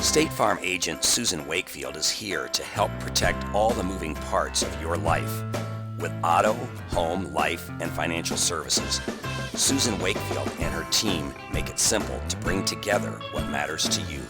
State Farm agent Susan Wakefield is here to help protect all the moving parts of your life with auto, home, life, and financial services. Susan Wakefield and her team make it simple to bring together what matters to you.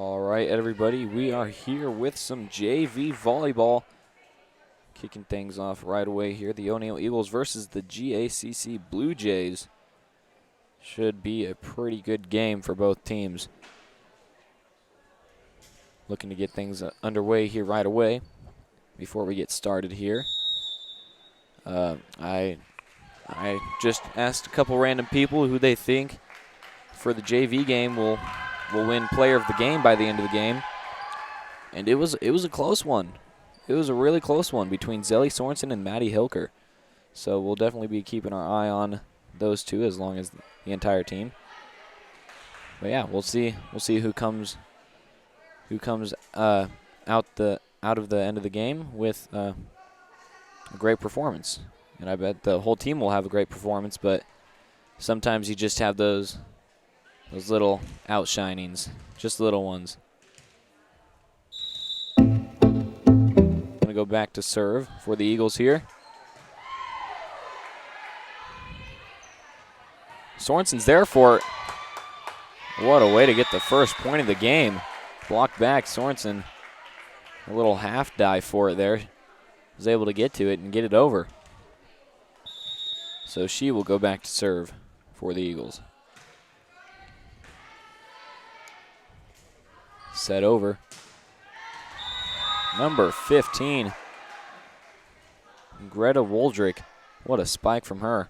All right, everybody, we are here with some JV volleyball. Kicking things off right away here. The O'Neill Eagles versus the GACC Blue Jays. Should be a pretty good game for both teams. Looking to get things underway here right away before we get started here. I just asked a couple random people who they think for the JV game will win player of the game by the end of the game. And it was a close one. It was a really close one between Zelly Sorensen and Maddie Hilker. So we'll definitely be keeping our eye on those two as long as the entire team. But yeah, we'll see who comes out of the end of the game with a great performance. And I bet the whole team will have a great performance, but sometimes you just have those little outshinings, just little ones. Going to go back to serve for the Eagles here. Sorensen's there for it. What a way to get the first point of the game. Blocked back, Sorensen, a little half dive for it there. Was able to get to it and get it over. So she will go back to serve for the Eagles. Set over. Number 15, Greta Woldrick. What a spike from her.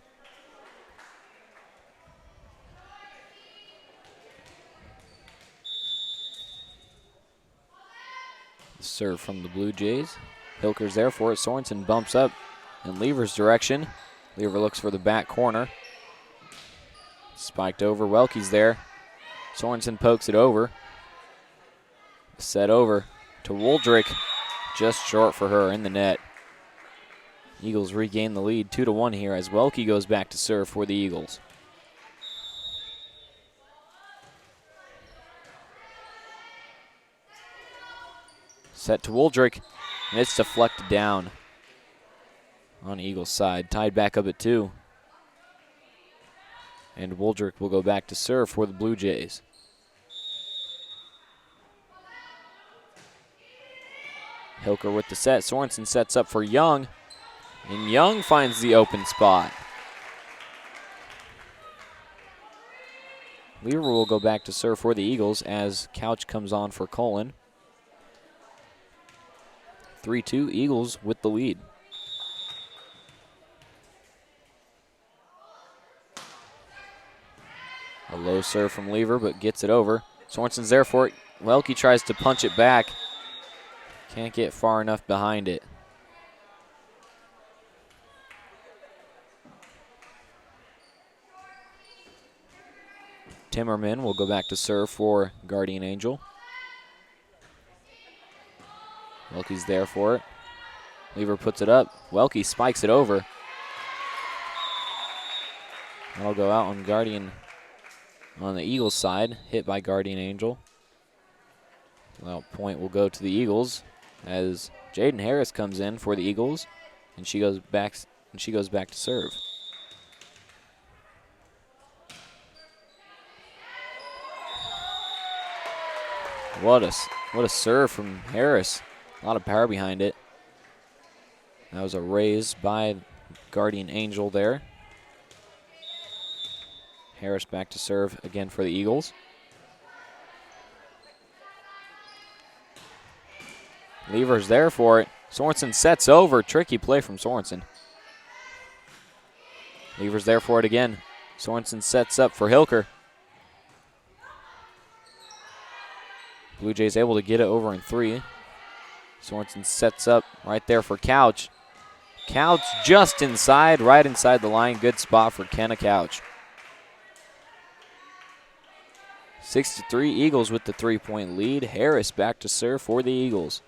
Serve from the Blue Jays. Hilker's there for it. Sorensen bumps up in Lever's direction. Lever looks for the back corner. Spiked over. Welke's there. Sorensen pokes it over. Set over to Woldrick. Just short for her in the net. Eagles regain the lead 2-1 here as Welke goes back to serve for the Eagles. Set to Woldrick, and it's deflected down on Eagles' side. Tied back up at 2. And Woldrick will go back to serve for the Blue Jays. Hilker with the set. Sorensen sets up for Young, and Young finds the open spot. Lever will go back to serve for the Eagles as Couch comes on for Cullen. 3-2, Eagles with the lead. A low serve from Lever, but gets it over. Sorensen's there for it. Welke tries to punch it back. Can't get far enough behind it. Timmerman will go back to serve for Guardian Angel. Welke's there for it. Lever puts it up. Welke spikes it over. That'll go out on Guardian on the Eagles side, hit by Guardian Angel. Well, point will go to the Eagles as Jaden Harris comes in for the Eagles, and she goes back to serve. What a serve from Harris. A lot of power behind it. That was a raise by Guardian Angel there. Harris back to serve again for the Eagles. Lever's there for it. Sorensen sets over. Tricky play from Sorensen. Lever's there for it again. Sorensen sets up for Hilker. Blue Jays able to get it over in 3. Sorensen sets up right there for Couch. Couch just inside, right inside the line. Good spot for Kenna Couch. 6-3, Eagles with the 3-point lead. Harris back to serve for the Eagles.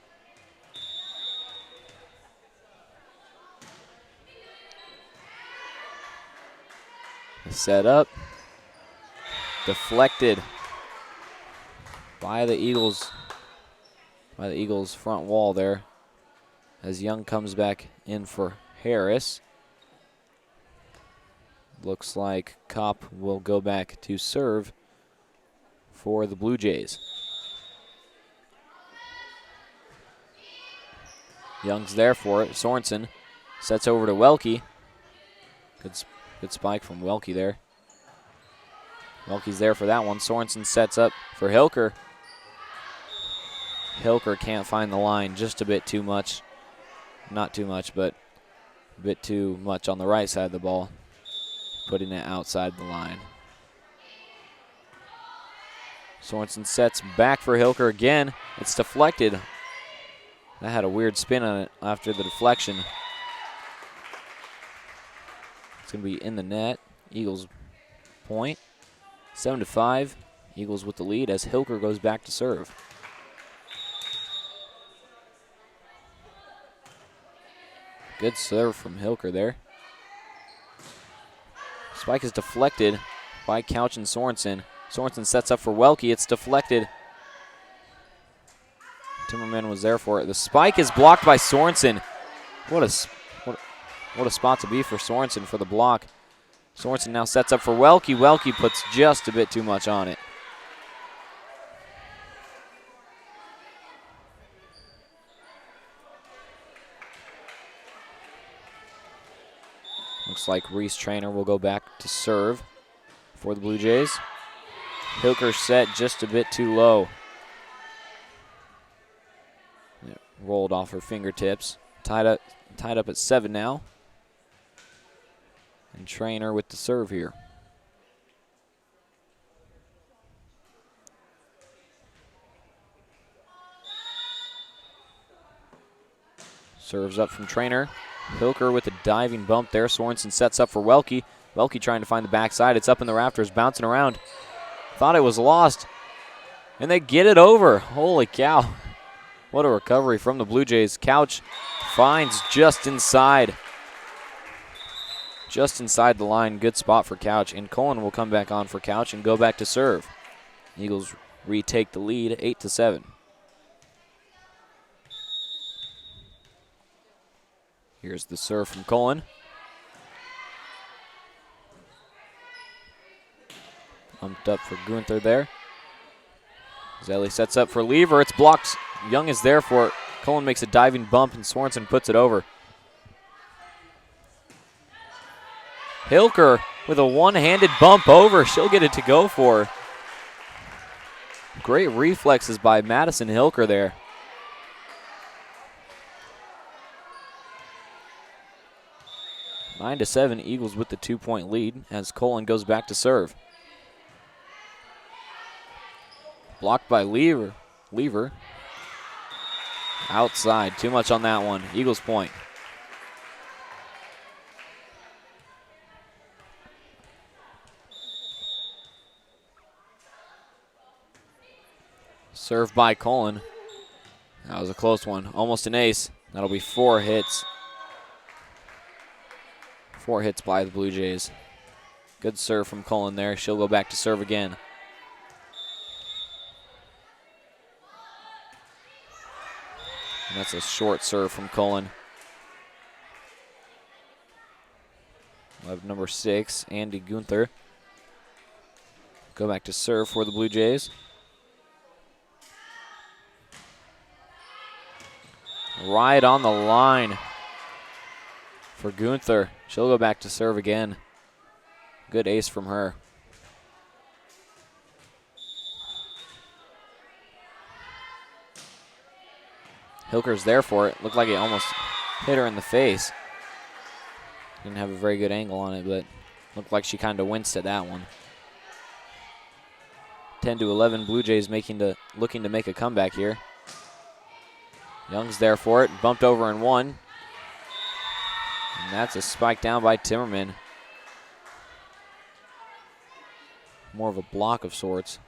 Set up. Deflected by the Eagles front wall there as Young comes back in for Harris. Looks like Kopp will go back to serve for the Blue Jays. Young's there for it. Sorensen sets over to Welke. Good spike from Welke there. Welke's there for that one. Sorensen sets up for Hilker. Hilker can't find the line, just a bit too much. Not too much, but a bit too much on the right side of the ball, putting it outside the line. Sorensen sets back for Hilker again. It's deflected. That had a weird spin on it after the deflection. It's going to be in the net. Eagles point. 7-5. Eagles with the lead as Hilker goes back to serve. Good serve from Hilker there. Spike is deflected by Couch and Sorensen. Sorensen sets up for Welke. It's deflected. Timmerman was there for it. The spike is blocked by Sorensen. What a spot to be for Sorensen for the block. Sorensen now sets up for Welke. Welke puts just a bit too much on it. Looks like Reese Trainer will go back to serve for the Blue Jays. Hilker set just a bit too low. It rolled off her fingertips. Tied up at 7 now. And Trainer with the serve here. Serves up from Trainer. Hilker with a diving bump there. Sorensen sets up for Welke. Welke trying to find the backside. It's up in the rafters, bouncing around. Thought it was lost. And they get it over. Holy cow. What a recovery from the Blue Jays. Couch finds just inside. Just inside the line. Good spot for Couch. And Cullen will come back on for Couch and go back to serve. Eagles retake the lead 8-7. Here's the serve from Cullen. Pumped up for Gunther there. Zelli sets up for Lever. It's blocked. Young is there for it. Cullen makes a diving bump and Sorensen puts it over. Hilker with a one-handed bump over. She'll get it to go for her. Great reflexes by Madison Hilker there. 9-7, Eagles with the 2-point lead as Cullen goes back to serve. Blocked by Lever. Outside, too much on that one. Eagles point. Served by Cullen. That was a close one. Almost an ace. That'll be 4 hits. 4 hits by the Blue Jays. Good serve from Cullen there. She'll go back to serve again. And that's a short serve from Cullen. We'll have number 6, Andy Gunther. Go back to serve for the Blue Jays. Right on the line for Gunther. She'll go back to serve again. Good ace from her. Hilker's there for it. Looked like it almost hit her in the face. Didn't have a very good angle on it, but looked like she kind of winced at that one. 10-11, Blue Jays looking to make a comeback here. Young's there for it. Bumped over and won. And that's a spike down by Timmerman. More of a block of sorts.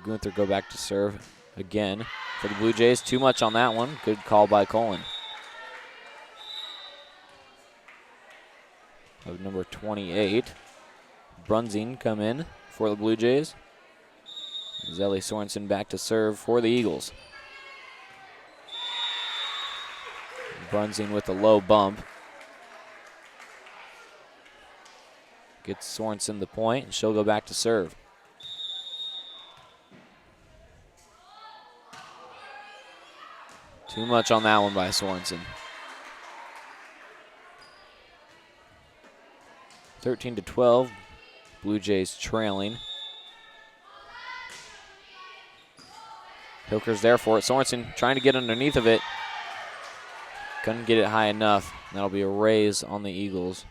Gunther go back to serve again for the Blue Jays. Too much on that one. Good call by Cullen. Of number 28, Brunzing come in for the Blue Jays. Zelli Sorensen back to serve for the Eagles. Brunzing with a low bump. Gets Sorensen the point, and she'll go back to serve. Too much on that one by Sorensen. 13-12, Blue Jays trailing. Hilker's there for it. Sorensen trying to get underneath of it. Couldn't get it high enough. That'll be a raise on the Eagles.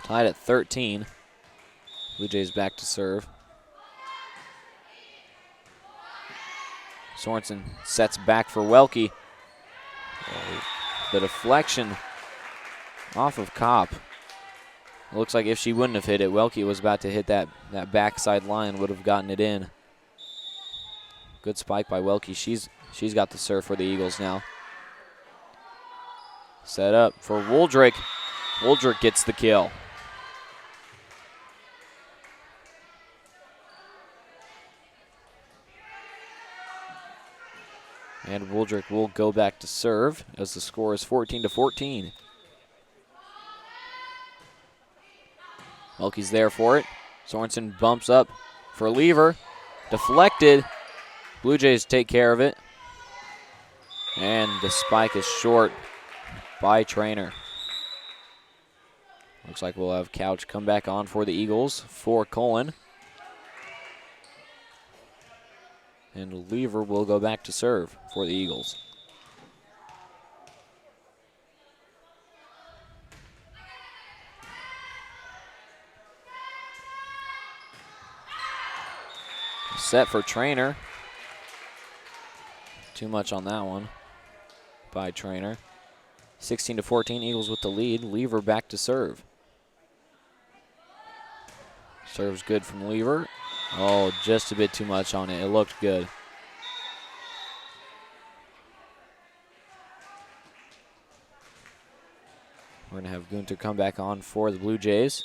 Tied at 13. Blue Jays back to serve. Sorensen sets back for Welke. The deflection off of Kopp. It looks like if she wouldn't have hit it, Welke was about to hit that backside line, would have gotten it in. Good spike by Welke. She's got the serve for the Eagles now. Set up for Woldrick. Woldrick gets the kill. And Woldrick will go back to serve as the score is 14-14. Welke's there for it. Sorensen bumps up for Lever. Deflected. Blue Jays take care of it. And the spike is short by Trainer. Looks like we'll have Couch come back on for the Eagles for Cullen. And Lever will go back to serve for the Eagles. Set for Trainer. Too much on that one by Trainer. 16-14, Eagles with the lead. Lever back to serve. Serves good from Lever. Oh, just a bit too much on it. It looked good. We're going to have Gunther come back on for the Blue Jays,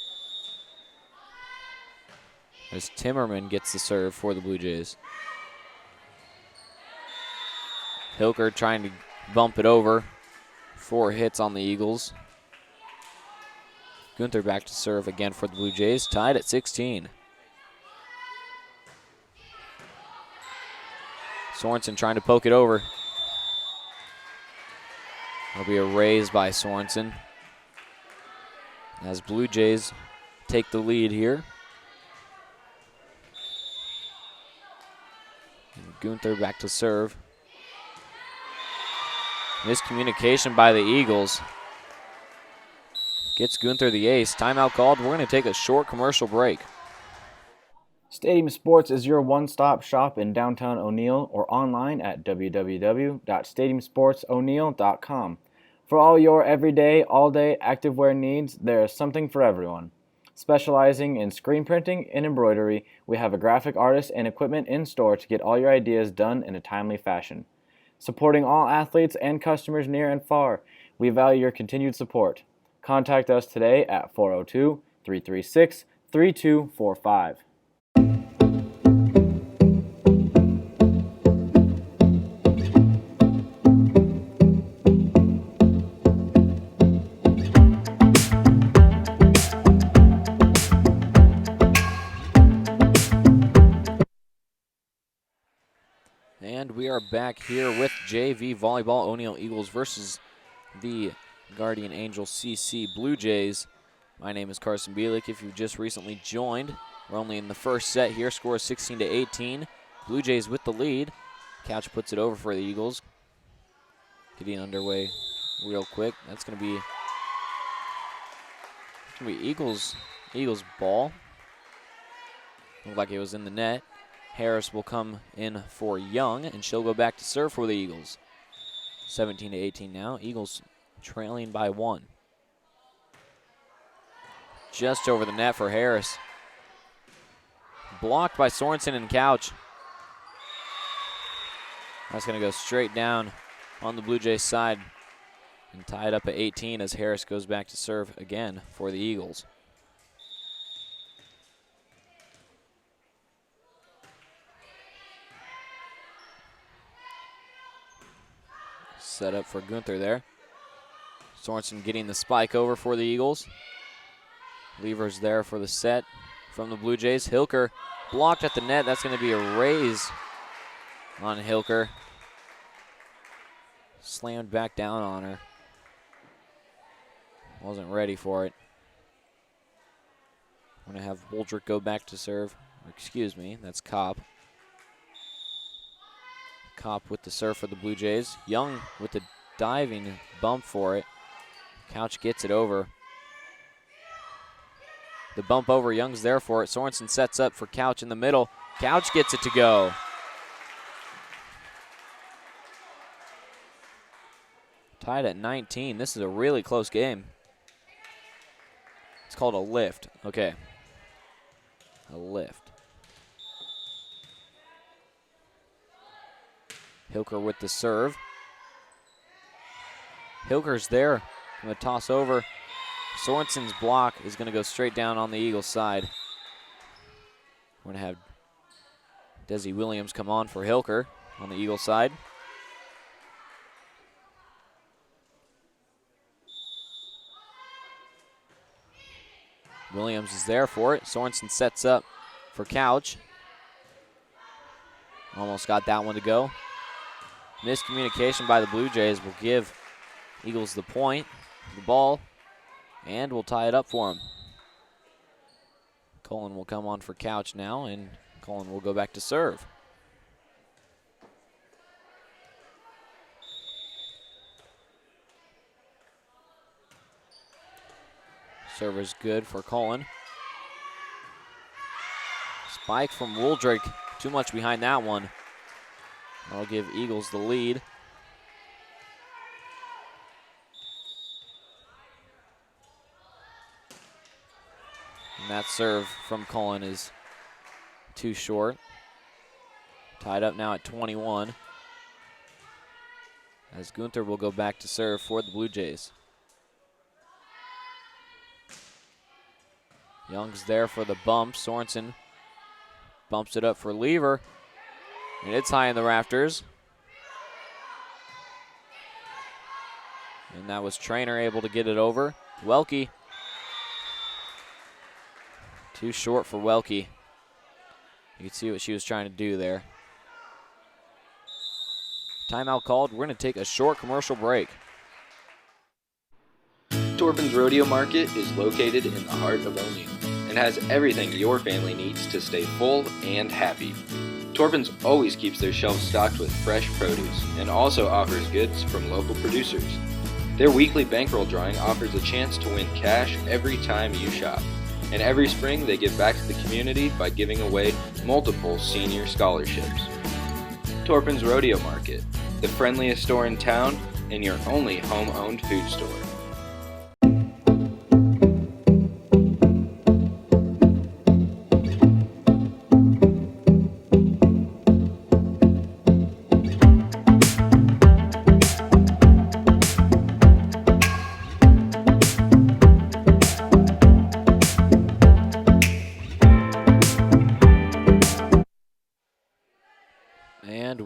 as Timmerman gets the serve for the Blue Jays. Hilker trying to bump it over. 4 hits on the Eagles. Gunther back to serve again for the Blue Jays, tied at 16. Sorensen trying to poke it over. That'll be a raise by Sorensen, as Blue Jays take the lead here. And Gunther back to serve. Miscommunication by the Eagles gets Gunther the ace. Timeout called. We're going to take a short commercial break. Stadium Sports is your one-stop shop in downtown O'Neill or online at www.stadiumsportso'neill.com. For all your everyday, all-day activewear needs, there is something for everyone. Specializing in screen printing and embroidery, we have a graphic artist and equipment in store to get all your ideas done in a timely fashion. Supporting all athletes and customers near and far, we value your continued support. Contact us today at 402-336-3245. And we are back here with JV Volleyball, O'Neill Eagles versus the Guardian Angel CC Blue Jays. My name is Carson Bielik. If you've just recently joined, we're only in the first set here. Score is 16-18. Blue Jays with the lead. Couch puts it over for the Eagles. Getting underway real quick. That's going to be Eagles ball. Looked like it was in the net. Harris will come in for Young, and she'll go back to serve for the Eagles. 17-18 now. Eagles trailing by 1. Just over the net for Harris. Blocked by Sorensen and Couch. That's going to go straight down on the Blue Jays side and tied up at 18 as Harris goes back to serve again for the Eagles. Set up for Gunther there. Sorensen getting the spike over for the Eagles. Lever's there for the set from the Blue Jays. Hilker blocked at the net. That's going to be a raise on Hilker. Slammed back down on her. Wasn't ready for it. We're going to have Woldrick go back to serve. Excuse me, that's Kopp. Kopp with the serve for the Blue Jays. Young with the diving bump for it. Couch gets it over. The bump over, Young's there for it. Sorensen sets up for Couch in the middle. Couch gets it to go. Tied at 19. This is a really close game. It's called a lift. Okay. A lift. Hilker with the serve. Hilker's there. Going to toss over. Sorensen's block is going to go straight down on the Eagles side. We're going to have Desi Williams come on for Hilker on the Eagles side. Williams is there for it. Sorensen sets up for Couch. Almost got that one to go. Miscommunication by the Blue Jays will give Eagles the point, the ball, and we'll tie it up for them. Cullen will come on for Couch now, and Cullen will go back to serve. Server's good for Cullen. Spike from Woldrick. Too much behind that one. That'll give Eagles the lead. And that serve from Cullen is too short. Tied up now at 21. As Gunther will go back to serve for the Blue Jays. Young's there for the bump. Sorensen bumps it up for Lever. And it's high in the rafters. And that was Trainer able to get it over. Welke. Too short for Welke. You can see what she was trying to do there. Timeout called. We're going to take a short commercial break. Torpin's Rodeo Market is located in the heart of O'Neill and has everything your family needs to stay full and happy. Torpin's always keeps their shelves stocked with fresh produce and also offers goods from local producers. Their weekly bankroll drawing offers a chance to win cash every time you shop. And every spring they give back to the community by giving away multiple senior scholarships. Torpin's Rodeo Market, the friendliest store in town and your only home-owned food store.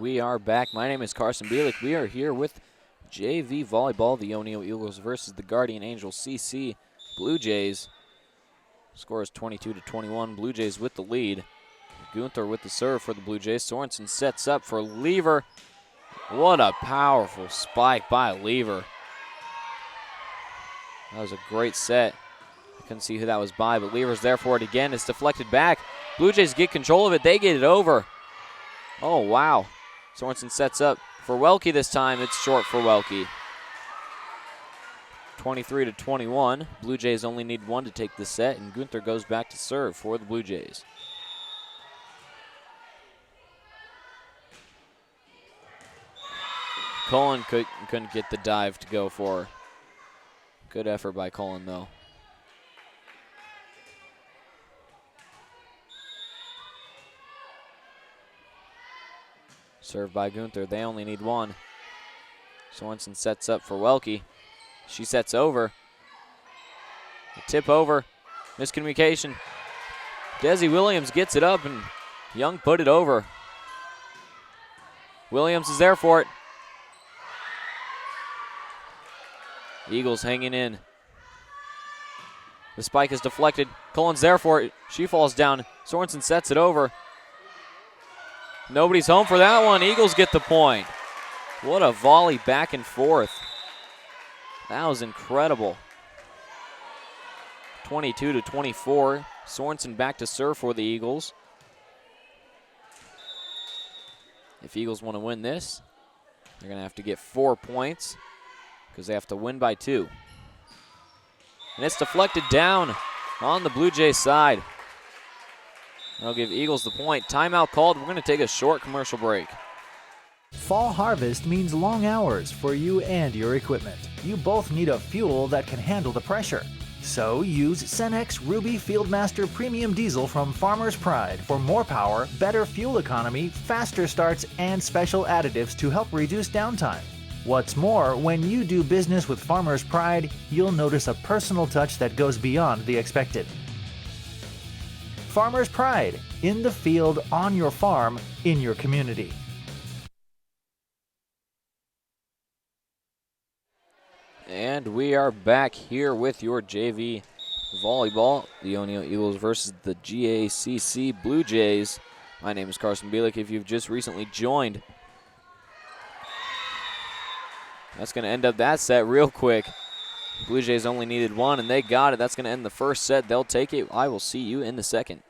We are back. My name is Carson Bielik. We are here with JV Volleyball, the O'Neill Eagles versus the Guardian Angels CC Blue Jays. Score is 22-21. Blue Jays with the lead. Gunther with the serve for the Blue Jays. Sorensen sets up for Lever. What a powerful spike by Lever. That was a great set. I couldn't see who that was by, but Lever's there for it again. It's deflected back. Blue Jays get control of it. They get it over. Oh, wow. Sorensen sets up for Welke this time. It's short for Welke. 23-21. Blue Jays only need one to take the set, and Gunther goes back to serve for the Blue Jays. Cullen couldn't get the dive to go for her. Good effort by Cullen, though. Served by Gunther. They only need one. Sorensen sets up for Welke. She sets over. A tip over. Miscommunication. Desi Williams gets it up, and Young put it over. Williams is there for it. Eagles hanging in. The spike is deflected. Cullen's there for it. She falls down. Sorensen sets it over. Nobody's home for that one. Eagles get the point. What a volley back and forth. That was incredible. 22-24. Sorensen back to serve for the Eagles. If Eagles want to win this, they're going to have to get 4 points because they have to win by 2. And it's deflected down on the Blue Jays side. That'll give Eagles the point. Timeout called. We're going to take a short commercial break. Fall harvest means long hours for you and your equipment. You both need a fuel that can handle the pressure. So use Cenex Ruby Fieldmaster Premium Diesel from Farmer's Pride for more power, better fuel economy, faster starts, and special additives to help reduce downtime. What's more, when you do business with Farmer's Pride, you'll notice a personal touch that goes beyond the expected. Farmer's Pride, in the field, on your farm, in your community. And we are back here with your JV volleyball. The O'Neill Eagles versus the GACC Blue Jays. My name is Carson Bielik. If you've just recently joined, that's going to end up that set real quick. Blue Jays only needed 1, and they got it. That's going to end the first set. They'll take it. I will see you in the second.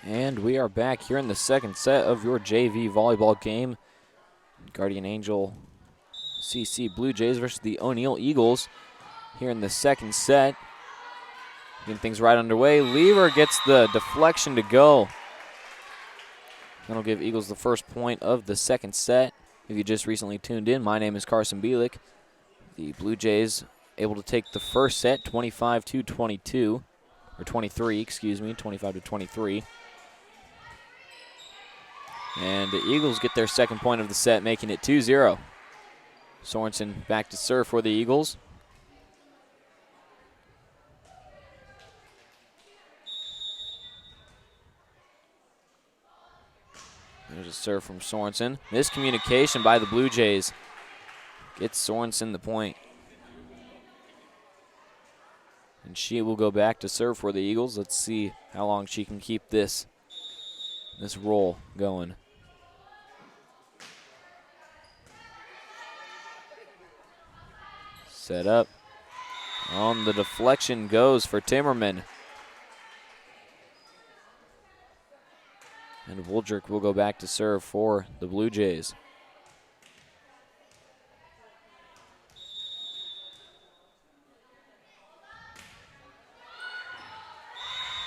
And we are back here in the second set of your JV volleyball game. Guardian Angel CC Blue Jays versus the O'Neill Eagles here in the second set. Getting things right underway. Lever gets the deflection to go. That'll give Eagles the first point of the second set. If you just recently tuned in, my name is Carson Bielik. The Blue Jays able to take the first set 25-22, or 23, excuse me, 25-23. And the Eagles get their second point of the set, making it 2-0. Sorensen back to serve for the Eagles. serve from Sorensen. Miscommunication by the Blue Jays. Gets Sorensen the point. And she will go back to serve for the Eagles. Let's see how long she can keep this roll going. Set up. On the deflection goes for Timmerman. And Woldrick will go back to serve for the Blue Jays.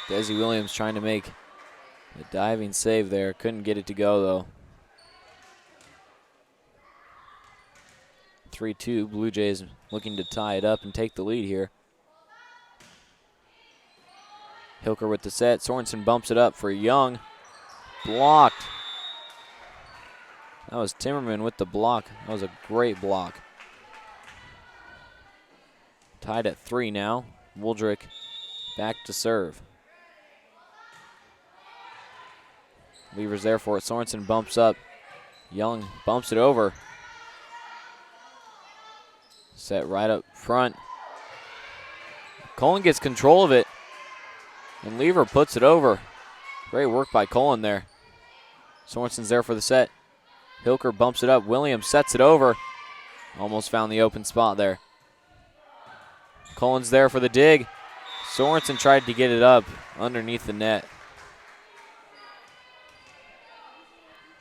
Desi Williams trying to make a diving save there. Couldn't get it to go, though. 3-2, Blue Jays looking to tie it up and take the lead here. Hilker with the set. Sorensen bumps it up for Young. Blocked. That was Timmerman with the block. That was a great block. Tied at 3 now. Woldrick back to serve. Lever's there for it. Sorensen bumps up. Young bumps it over. Set right up front. Cullen gets control of it. And Lever puts it over. Great work by Cullen there. Sorensen's there for the set. Hilker bumps it up. Williams sets it over. Almost found the open spot there. Cullen's there for the dig. Sorensen tried to get it up underneath the net.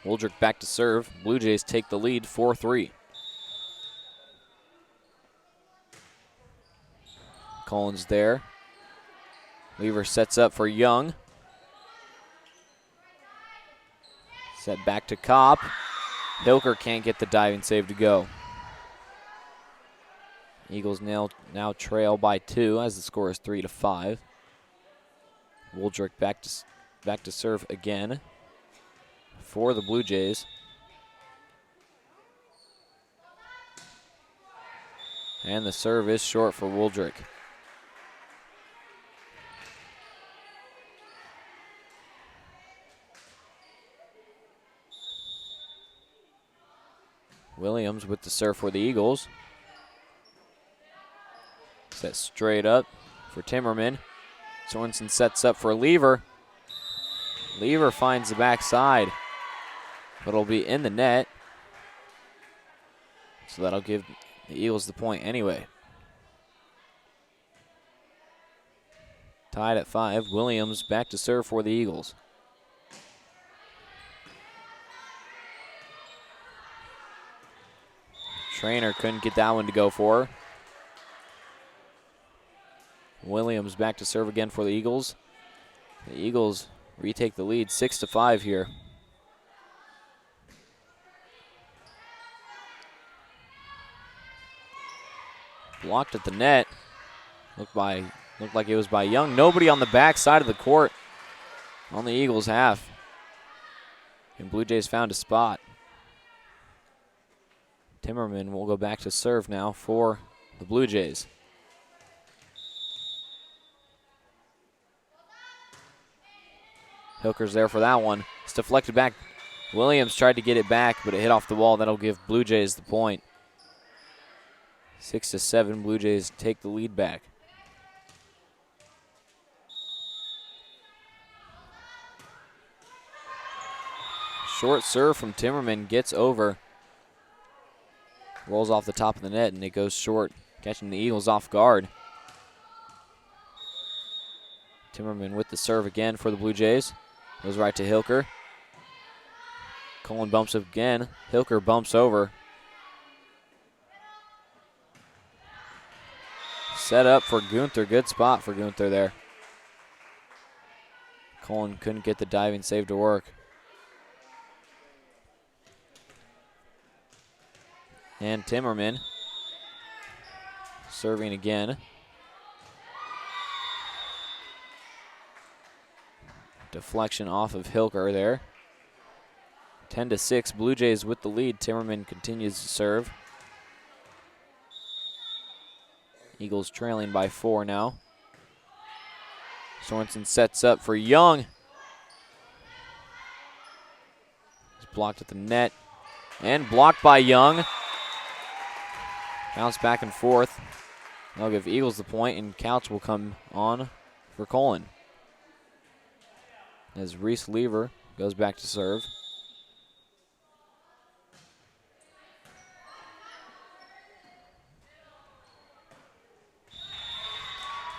Woldrick back to serve. Blue Jays take the lead 4-3. Cullen's there. Lever sets up for Young. Set back to Kopp. Hilker can't get the diving save to go. Eagles now trail by 2 as the score is 3-5. Woldrick back to serve again for the Blue Jays. And the serve is short for Woldrick. Williams with the serve for the Eagles. Set straight up for Timmerman. Sorensen sets up for Lever. Lever finds the backside, but it'll be in the net. So that'll give the Eagles the point anyway. Tied at 5. Williams back to serve for the Eagles. Trainer couldn't get that one to go for her. Williams back to serve again for the Eagles. The Eagles retake the lead 6-5 here. Blocked at the net. Looked like it was by Young. Nobody on the back side of the court on the Eagles half. And Blue Jays found a spot. Timmerman will go back to serve now for the Blue Jays. Hilker's there for that one. It's deflected back. Williams tried to get it back, but it hit off the wall. That'll give Blue Jays the point. 6-7, Blue Jays take the lead back. Short serve from Timmerman gets over. Rolls off the top of the net, and it goes short, catching the Eagles off guard. Timmerman with the serve again for the Blue Jays. Goes right to Hilker. Cullen bumps up again. Hilker bumps over. Set up for Gunther. Good spot for Gunther there. Cullen couldn't get the diving save to work. And Timmerman serving again. Deflection off of Hilker there. 10-6, Blue Jays with the lead. Timmerman continues to serve. Eagles trailing by 4 now. Sorensen sets up for Young. blocked at the net and blocked by Young. Bounce back and forth. They'll give Eagles the point, and Couch will come on for Colon. As Reese Lever goes back to serve.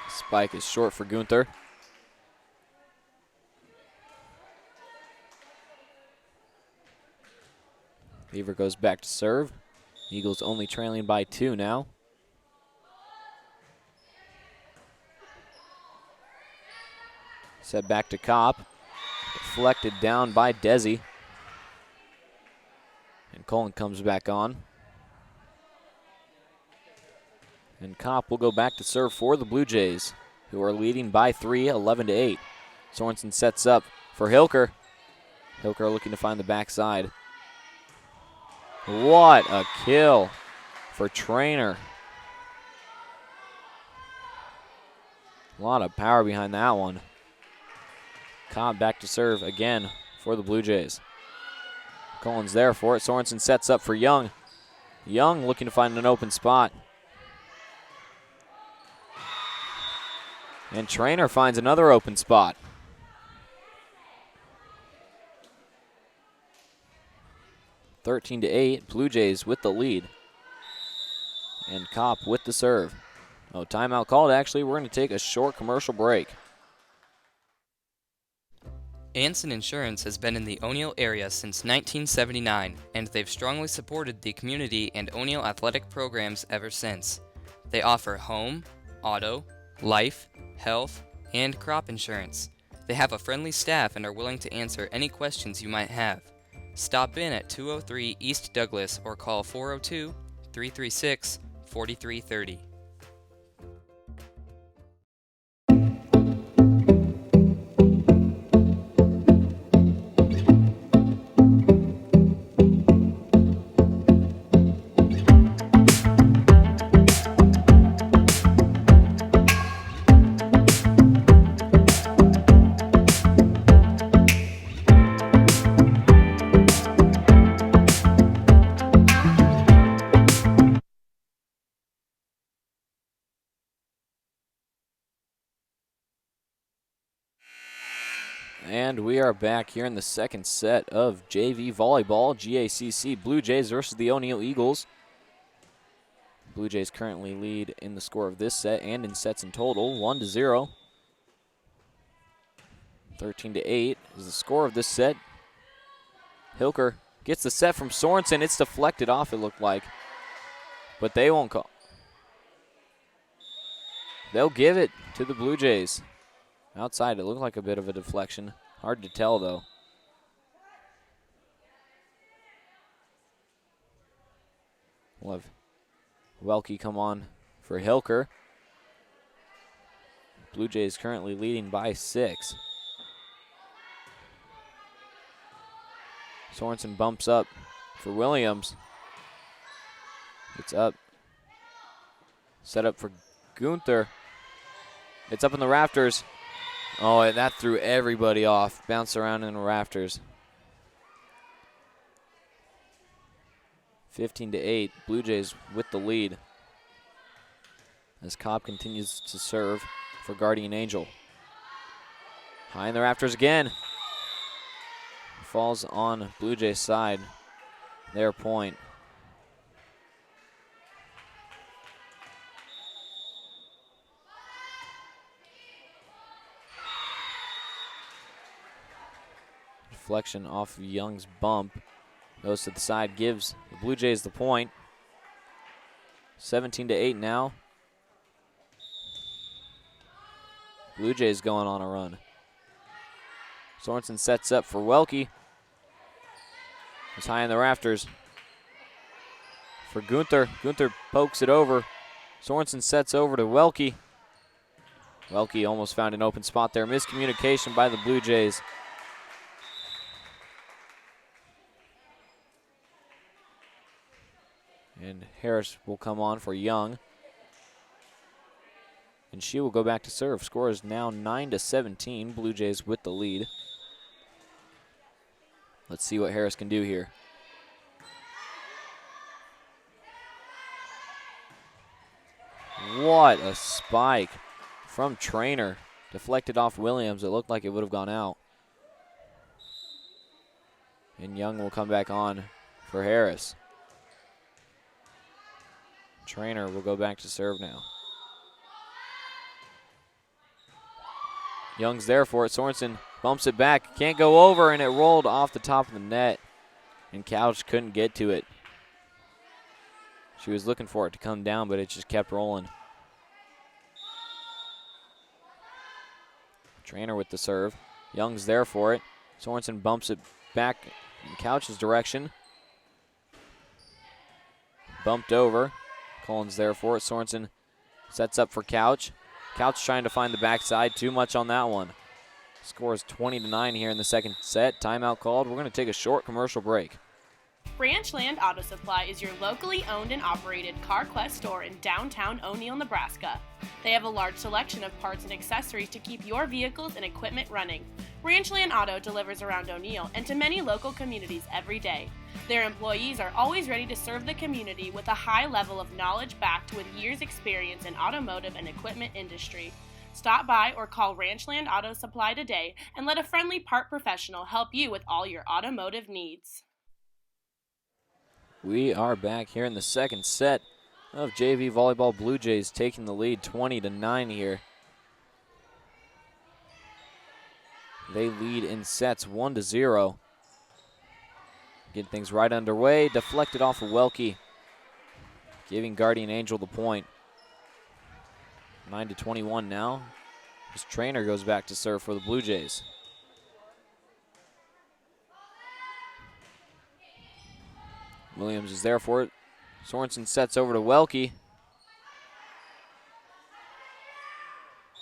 Spike is short for Gunther. Lever goes back to serve. Eagles only trailing by 2 now. Set back to Kopp. Deflected down by Desi. And Colin comes back on. And Kopp will go back to serve for the Blue Jays, who are leading by 3, 11-8. Sorensen sets up for Hilker. Hilker looking to find the backside. What a kill for Trainer. A lot of power behind that one. Cobb back to serve again for the Blue Jays. Colin's there for it. Sorensen sets up for Young. Young looking to find an open spot. And Trainer finds another open spot. (13-8), Blue Jays with the lead. And Kopp with the serve. Oh, timeout called. Actually, we're going to take a short commercial break. Anson Insurance has been in the O'Neill area since 1979, and they've strongly supported the community and O'Neill athletic programs ever since. They offer home, auto, life, health, and crop insurance. They have a friendly staff and are willing to answer any questions you might have. Stop in at 203 East Douglas or call 402-336-4330. And we are back here in the second set of JV Volleyball, GACC Blue Jays versus the O'Neill Eagles. Blue Jays currently lead in the score of this set and in sets in total, 1-0. 13-8 is the score of this set. Hilker gets the set from Sorensen. It's deflected off, it looked like. But they won't call. They'll give it to the Blue Jays. Outside, it looked like a bit of a deflection. Hard to tell, though. We'll have Welke come on for Hilker. Blue Jays currently leading by 6. Sorensen bumps up for Williams. It's up. Set up for Gunther. It's up in the rafters. Oh, and that threw everybody off. Bounced around in the rafters. 15-8, Blue Jays with the lead. As Kopp continues to serve for Guardian Angel. High in the rafters again. Falls on Blue Jays side. Their point. Deflection off of Young's bump. Goes to the side, gives the Blue Jays the point. 17-8 now. Blue Jays going on a run. Sorensen sets up for Welke. It's high in the rafters. For Gunther. Gunther pokes it over. Sorensen sets over to Welke. Welke almost found an open spot there. Miscommunication by the Blue Jays. And Harris will come on for Young. And she will go back to serve. Score is now 9-17. Blue Jays with the lead. Let's Let's see what Harris can do here. What a spike from Trainer. Deflected off Williams. It looked like it would have gone out. And Young will come back on for Harris. Trainer will go back to serve now. Young's there for it. Sorensen bumps it back. Can't go over, and it rolled off the top of the net. And Couch couldn't get to it. She was looking for it to come down, but it just kept rolling. Trainer with the serve. Young's there for it. Sorensen bumps it back in Couch's direction. Bumped over. Cullen's there for it. Sorensen sets up for Couch. Couch trying to find the backside. Too much on that one. Score is 20-9 here in the second set. Timeout called. We're going to take a short commercial break. Ranchland Auto Supply is your locally owned and operated CarQuest store in downtown O'Neill, Nebraska. They have a large selection of parts and accessories to keep your vehicles and equipment running. Ranchland Auto delivers around O'Neill and to many local communities every day. Their employees are always ready to serve the community with a high level of knowledge backed with years' experience in automotive and equipment industry. Stop by or call Ranchland Auto Supply today and let a friendly part professional help you with all your automotive needs. We are back here in the second set of JV Volleyball. Blue Jays taking the lead 20-9 here. They lead in sets 1-0. Getting things right underway. Deflected off of Welke, giving Guardian Angel the point. 9-21 now. His Trainer goes back to serve for the Blue Jays. Williams is there for it. Sorensen sets over to Welke.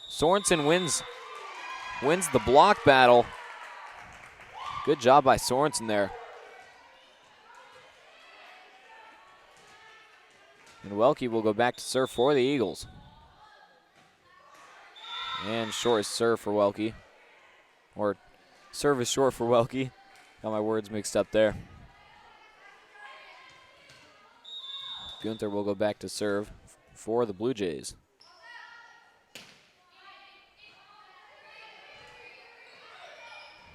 Sorensen wins the block battle. Good job by Sorensen there. And Welke will go back to serve for the Eagles. And short is serve for Welke. Or serve is short for Welke. Got my words mixed up there. Gunther will go back to serve for the Blue Jays.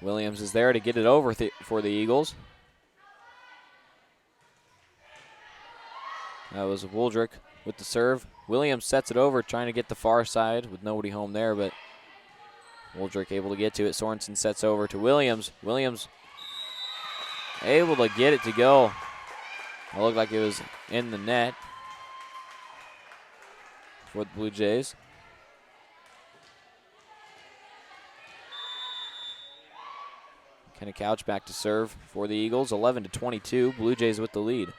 Williams is there to get it over for the Eagles. That was Woldrick with the serve. Williams sets it over, trying to get the far side with nobody home there, but Woldrick able to get to it. Sorensen sets over to Williams. Williams able to get it to go. It looked like it was in the net for the Blue Jays. Kenny Couch back to serve for the Eagles. 11-22. Blue Jays with the lead.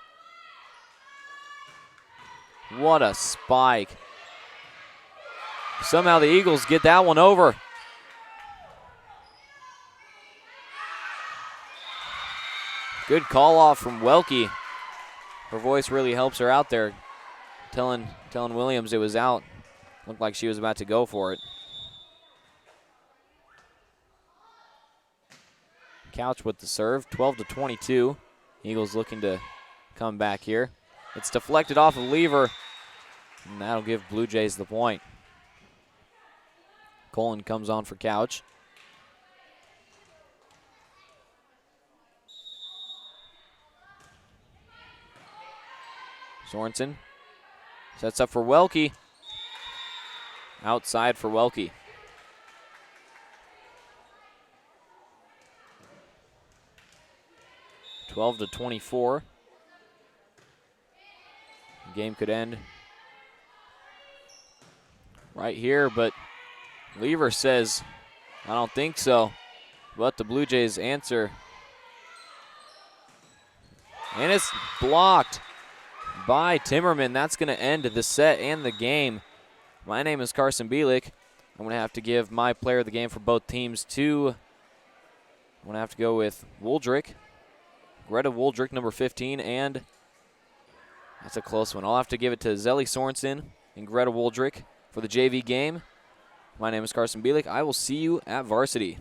What a spike. Somehow the Eagles get that one over. Good call off from Welke. Her voice really helps her out there, telling Williams it was out. Looked like she was about to go for it. Couch with the serve, 12-22. Eagles looking to come back here. It's deflected off of Lever, and that'll give Blue Jays the point. Colin comes on for Couch. Sorensen sets up for Welke. Outside for Welke. Twelve to 24. The game could end right here, but Lever says, I don't think so. But the Blue Jays answer. And it's blocked by Timmerman. That's going to end the set and the game. My name is Carson Bielik. I'm going to have to give my player of the game for both teams to, I'm going to have to go with Woldrick. Greta Woldrick, number 15, and that's a close one. I'll have to give it to Zelly Sorensen and Greta Woldrick for the JV game. My name is Carson Bielik. I will see you at varsity.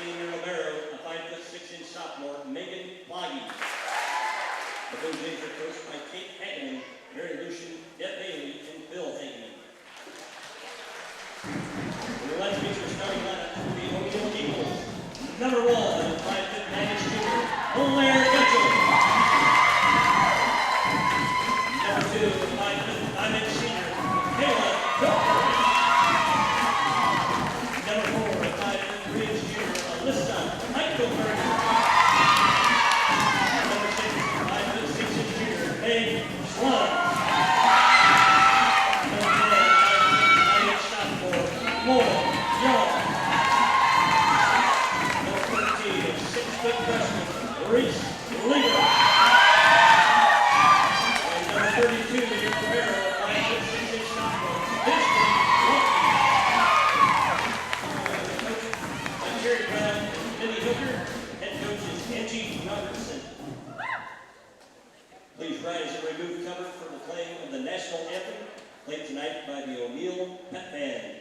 senior libero, a 5'6" sophomore, Megan Ploggy. The Blue Jays are coached by Kate Hageman, Mary Lucian, Deb Bailey, and Bill Hageman. The Lesbians are starting lineup for the O'Neill Eagles. Number 1, 5'9" junior, Blair Gutchell. Number 2, 5'5" senior, Kayla Hilker. Number 4, 5'3" junior, Alyssa Eichelberg. Number 6, 5'6" junior, Meg Swan. Number 10, 5'9" sophomore, Laura Young. Number 14, 6' freshman, Reese Lieber. And number 32, your libero, 5'6" sophomore, Vincent Lucky. Jerry Brown and Vinnie Hooker. Head coach is Angie Robertson. Please rise and remove cover for the playing of the national anthem, played tonight by the O'Neill Pep Band.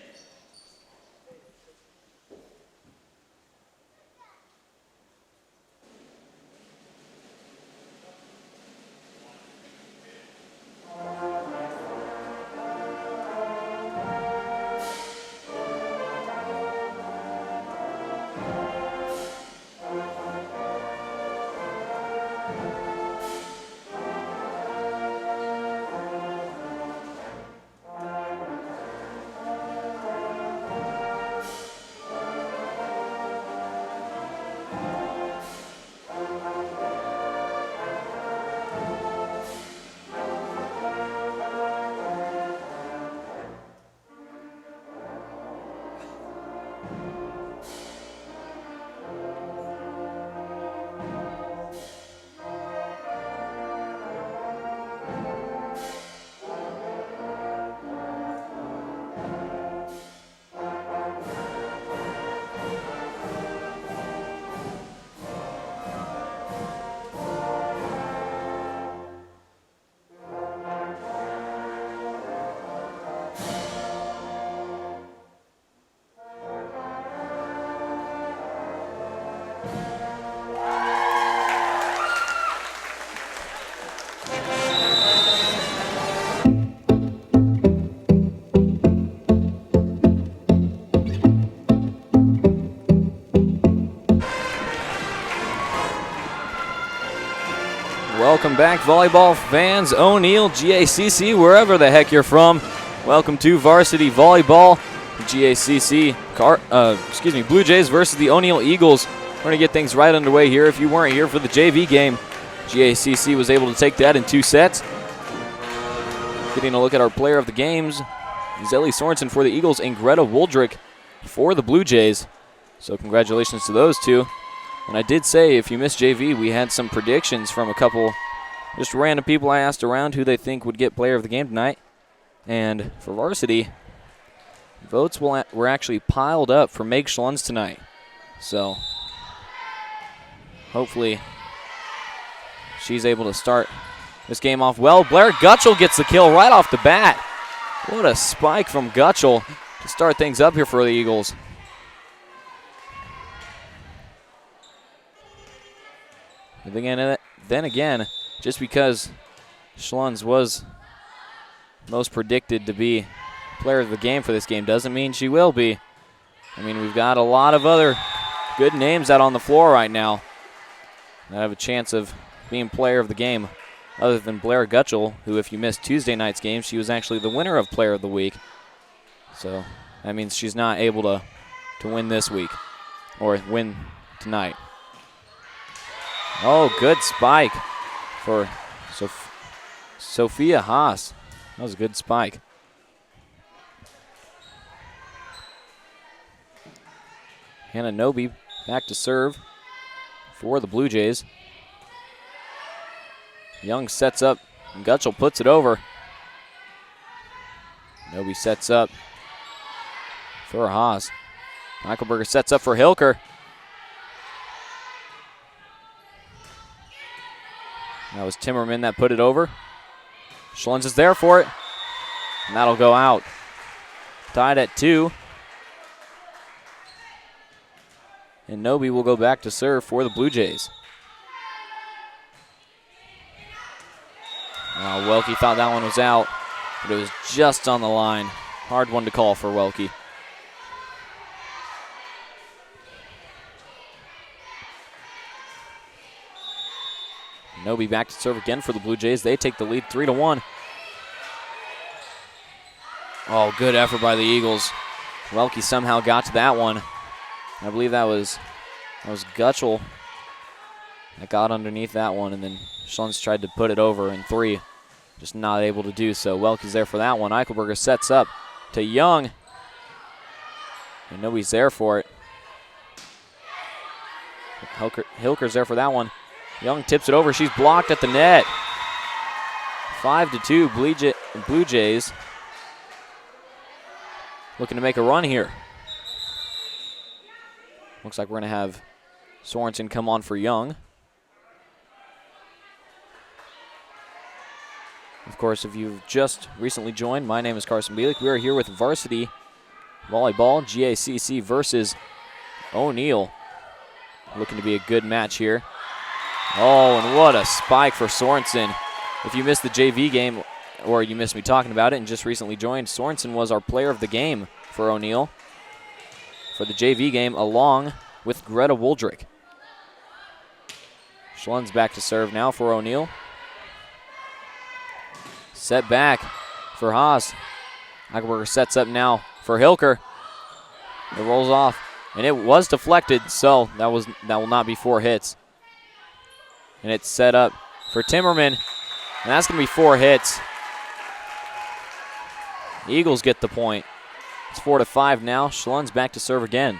Welcome back, volleyball fans, O'Neill, GACC, wherever the heck you're from. Welcome to varsity volleyball. GACC, Blue Jays versus the O'Neill Eagles. We're going to get things right underway here. If you weren't here for the JV game, GACC was able to take that in 2 sets. Getting a look at our player of the games, Zelly Sorensen for the Eagles and Greta Woldrick for the Blue Jays. So congratulations to those two. And I did say, if you missed JV, we had some predictions from a couple just random people I asked around who they think would get player of the game tonight. And for varsity, votes were actually piled up for Meg Schlunz tonight. So hopefully she's able to start this game off well. Blair Gutchell gets the kill right off the bat. What a spike from Gutchell to start things up here for the Eagles. Then again, just because Schlunz was most predicted to be player of the game for this game doesn't mean she will be. I mean, we've got a lot of other good names out on the floor right now that have a chance of being player of the game, other than Blair Gutchell, who, if you missed Tuesday night's game, she was actually the winner of player of the week. So that means she's not able to win this week or win tonight. Oh, good spike for Sophia Haas. That was a good spike. Hannah Noby back to serve for the Blue Jays. Young sets up, and Gutchell puts it over. Noby sets up for Haas. Eichelberger sets up for Hilker. That was Timmerman that put it over. Schlunz is there for it, and that'll go out. Tied at 2. And Nobi will go back to serve for the Blue Jays. Welke thought that one was out, but it was just on the line. Hard one to call for Welke. Nobi back to serve again for the Blue Jays. They take the lead 3-1. Oh, good effort by the Eagles. Welke somehow got to that one. I believe that was Gutschel that got underneath that one, and then Schlunz tried to put it over in 3. Just not able to do so. Welke's there for that one. Eichelberger sets up to Young. And Nobi's there for it. Hilker's there for that one. Young tips it over. She's blocked at the net. 5-2 Blue Jays. Looking to make a run here. Looks like we're going to have Sorensen come on for Young. Of course, if you've just recently joined, my name is Carson Bielik. We are here with varsity volleyball, GACC versus O'Neill. Looking to be a good match here. Oh, and what a spike for Sorensen. If you missed the JV game, or you missed me talking about it and just recently joined, Sorensen was our player of the game for O'Neill for the JV game, along with Greta Woldrick. Schlunz back to serve now for O'Neill. Set back for Haas. Eichelberger sets up now for Hilker. It rolls off, and it was deflected, so that will not be 4 hits. And it's set up for Timmerman, and that's going to be 4 hits. The Eagles get the point. It's 4-5 now. Schlunz back to serve again.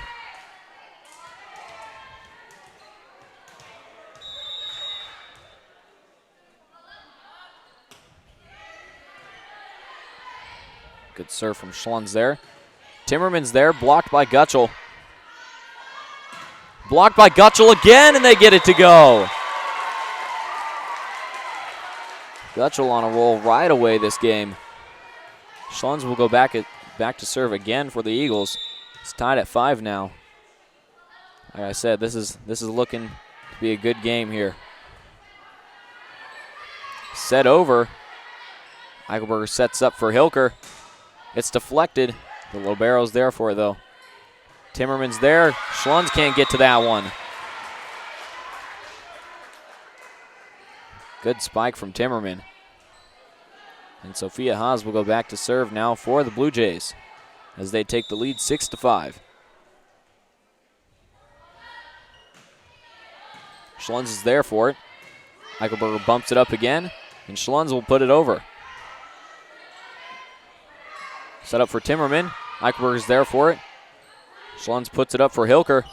Good serve from Schlunz there. Timmerman's there, blocked by Gutschel. Blocked by Gutschel again, and they get it to go. Gutschel on a roll right away this game. Schlunz will go back to serve again for the Eagles. It's tied at 5 now. Like I said, this is looking to be a good game here. Set over. Eichelberger sets up for Hilker. It's deflected. The Libero's there for it, though. Timmerman's there. Schlunz can't get to that one. Good spike from Timmerman. And Sophia Haas will go back to serve now for the Blue Jays as they take the lead 6-5. Schlunz is there for it. Eichelberger bumps it up again, and Schlunz will put it over. Set up for Timmerman. Eichelberger's there for it. Schlunz puts it up for Hilker.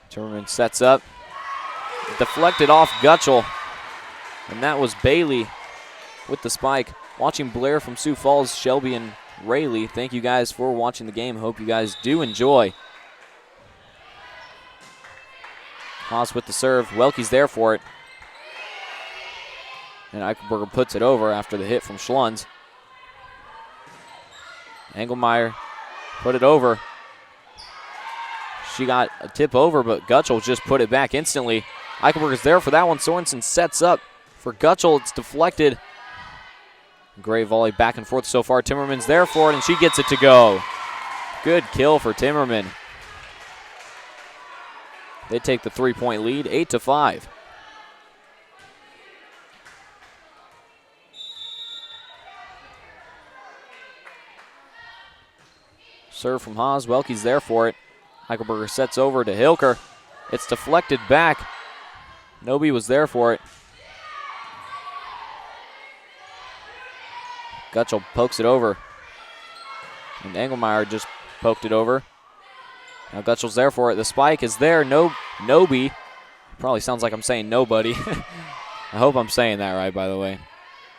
Timmerman sets up. Deflected off Gutschel. And that was Bailey with the spike. Watching Blair from Sioux Falls, Shelby, and Rayleigh. Thank you guys for watching the game. Hope you guys do enjoy. Haas with the serve. Welke's there for it. And Eichelberger puts it over after the hit from Schlunz. Engelmeyer put it over. She got a tip over, but Gutschel just put it back instantly. Eichelberger's there for that one. Sorensen sets up for Gutschel. It's deflected. Great volley back and forth so far. Timmerman's there for it, and she gets it to go. Good kill for Timmerman. They take the 3-point lead, 8-5. Serve from Haas. Welke's there for it. Eichelberger sets over to Hilker. It's deflected back. Nobi was there for it. Gutschel pokes it over. And Engelmeyer just poked it over. Now Gutschel's there for it. The spike is there. Nobi. Probably sounds like I'm saying nobody. I hope I'm saying that right, by the way.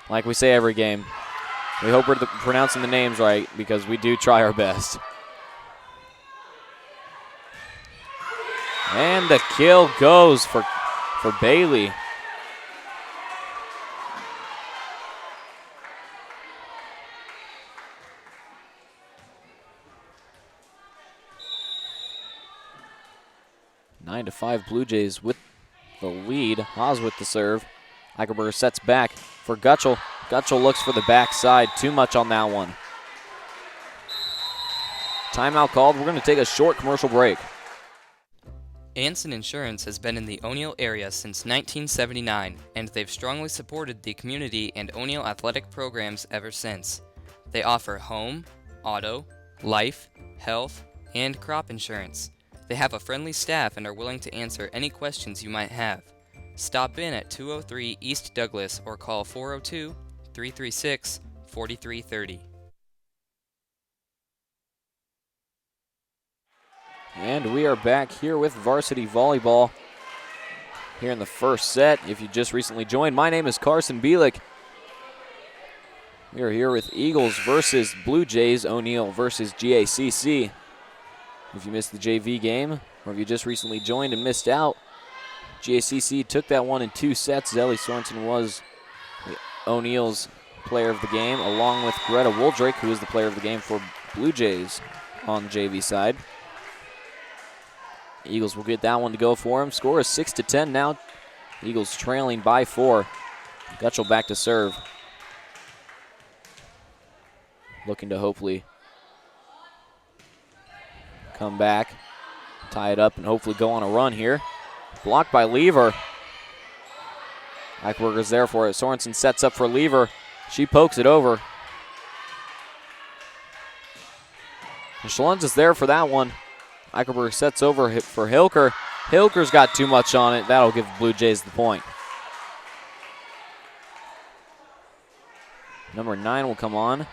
Like we say every game. We hope we're pronouncing the names right because we do try our best. And the kill goes for Bailey. 9-5 Blue Jays with the lead. Haas with the serve. Eichelberger sets back for Gutschel. Gutschel looks for the backside. Too much on that one. Timeout called. We're going to take a short commercial break. Anson Insurance has been in the O'Neill area since 1979, and they've strongly supported the community and O'Neill athletic programs ever since. They offer home, auto, life, health, and crop insurance. They have a friendly staff and are willing to answer any questions you might have. Stop in at 203 East Douglas or call 402-336-4330. And we are back here with varsity volleyball here in the first set. If you just recently joined, my name is Carson Bielik. We are here with Eagles versus Blue Jays, O'Neill versus GACC. If you missed the JV game, or if you just recently joined and missed out, GACC took that one in 2 sets. Zelly Sorensen was O'Neill's player of the game, along with Greta Woldrick, who is the player of the game for Blue Jays on the JV side. Eagles will get that one to go for him. Score is 6-10 now. Eagles trailing by 4. Gutschel back to serve. Looking to hopefully come back, tie it up, and hopefully go on a run here. Blocked by Lever. Eichelberger's there for it. Sorensen sets up for Lever. She pokes it over. Schlunz is there for that one. Eichelberger sets over for Hilker. Hilker's got too much on it. That'll give the Blue Jays the point. Number 9 will come on.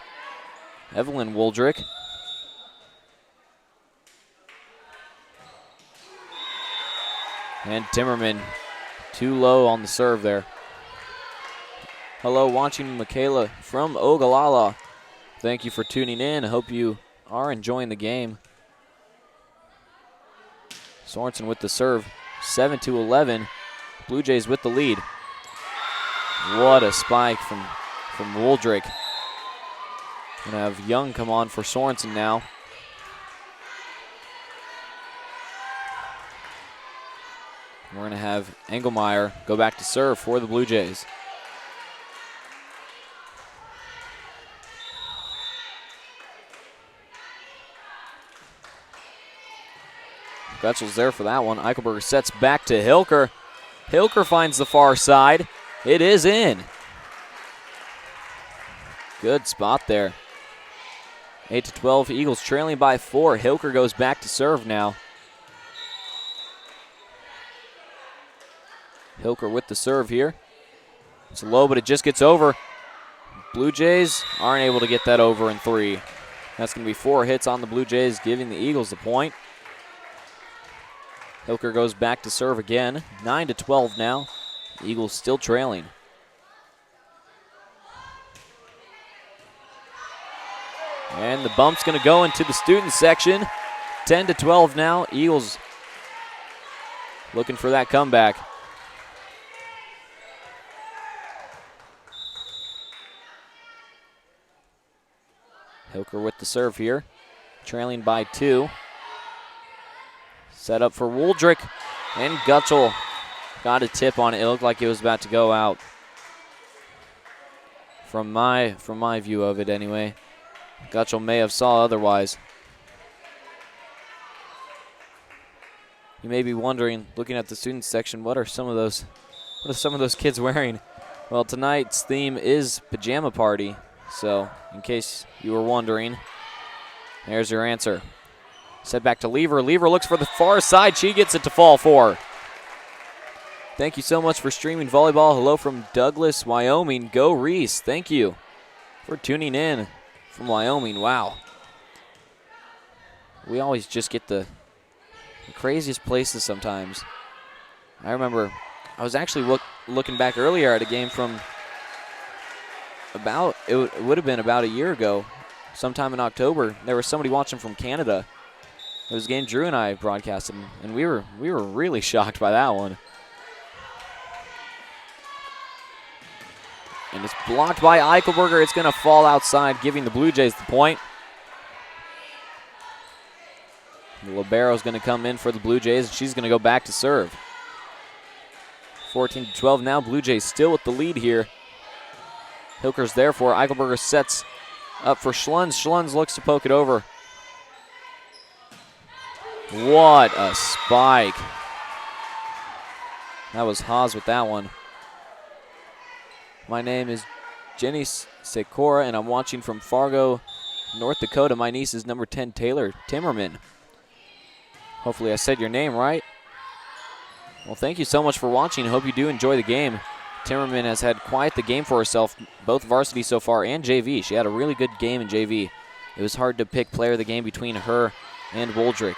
Evelyn Woldrick. And Timmerman too low on the serve there. Hello, watching Michaela from Ogallala. Thank you for tuning in. I hope you are enjoying the game. Sorensen with the serve, 7-11. Blue Jays with the lead. What a spike from Woldrick. Gonna have Young come on for Sorensen now. We're gonna have Engelmeyer go back to serve for the Blue Jays. Gutschel's there for that one. Eichelberger sets back to Hilker. Hilker finds the far side. It is in. Good spot there. 8-12, Eagles trailing by 4. Hilker goes back to serve now. Hilker with the serve here. It's low, but it just gets over. Blue Jays aren't able to get that over in 3. That's going to be 4 hits on the Blue Jays, giving the Eagles the point. Hilker goes back to serve again. 9-12 now. Eagles still trailing. And the bump's going to go into the student section. 10-12 now. Eagles looking for that comeback. Hilker with the serve here. Trailing by 2. Set up for Woldrick, and Gutschel got a tip on it. It looked like it was about to go out. From my view of it anyway. Gutschel may have saw otherwise. You may be wondering, looking at the student section, what are some of those kids wearing? Well, tonight's theme is pajama party. So, in case you were wondering, there's your answer. Set back to Lever. Lever looks for the far side. She gets it to fall for. Thank you so much for streaming volleyball. Hello from Douglas, Wyoming. Go Reese. Thank you for tuning in from Wyoming. Wow. We always just get the craziest places sometimes. I remember I was actually looking back earlier at a game from it would have been about a year ago, sometime in October. There was somebody watching from Canada. It was a game Drew and I broadcasted, and we were really shocked by that one. And it's blocked by Eichelberger. It's going to fall outside, giving the Blue Jays the point. The libero's going to come in for the Blue Jays, and she's going to go back to serve. 14-12 now. Blue Jays still with the lead here. Hilker's there for it. Eichelberger sets up for Schlunz. Schlunz looks to poke it over. What a spike. That was Haas with that one. My name is Jenny Sekora, and I'm watching from Fargo, North Dakota. My niece is number 10, Taylor Timmerman. Hopefully I said your name right. Well, thank you so much for watching. Hope you do enjoy the game. Timmerman has had quite the game for herself, both varsity so far and JV. She had a really good game in JV. It was hard to pick player of the game between her and Woldrick.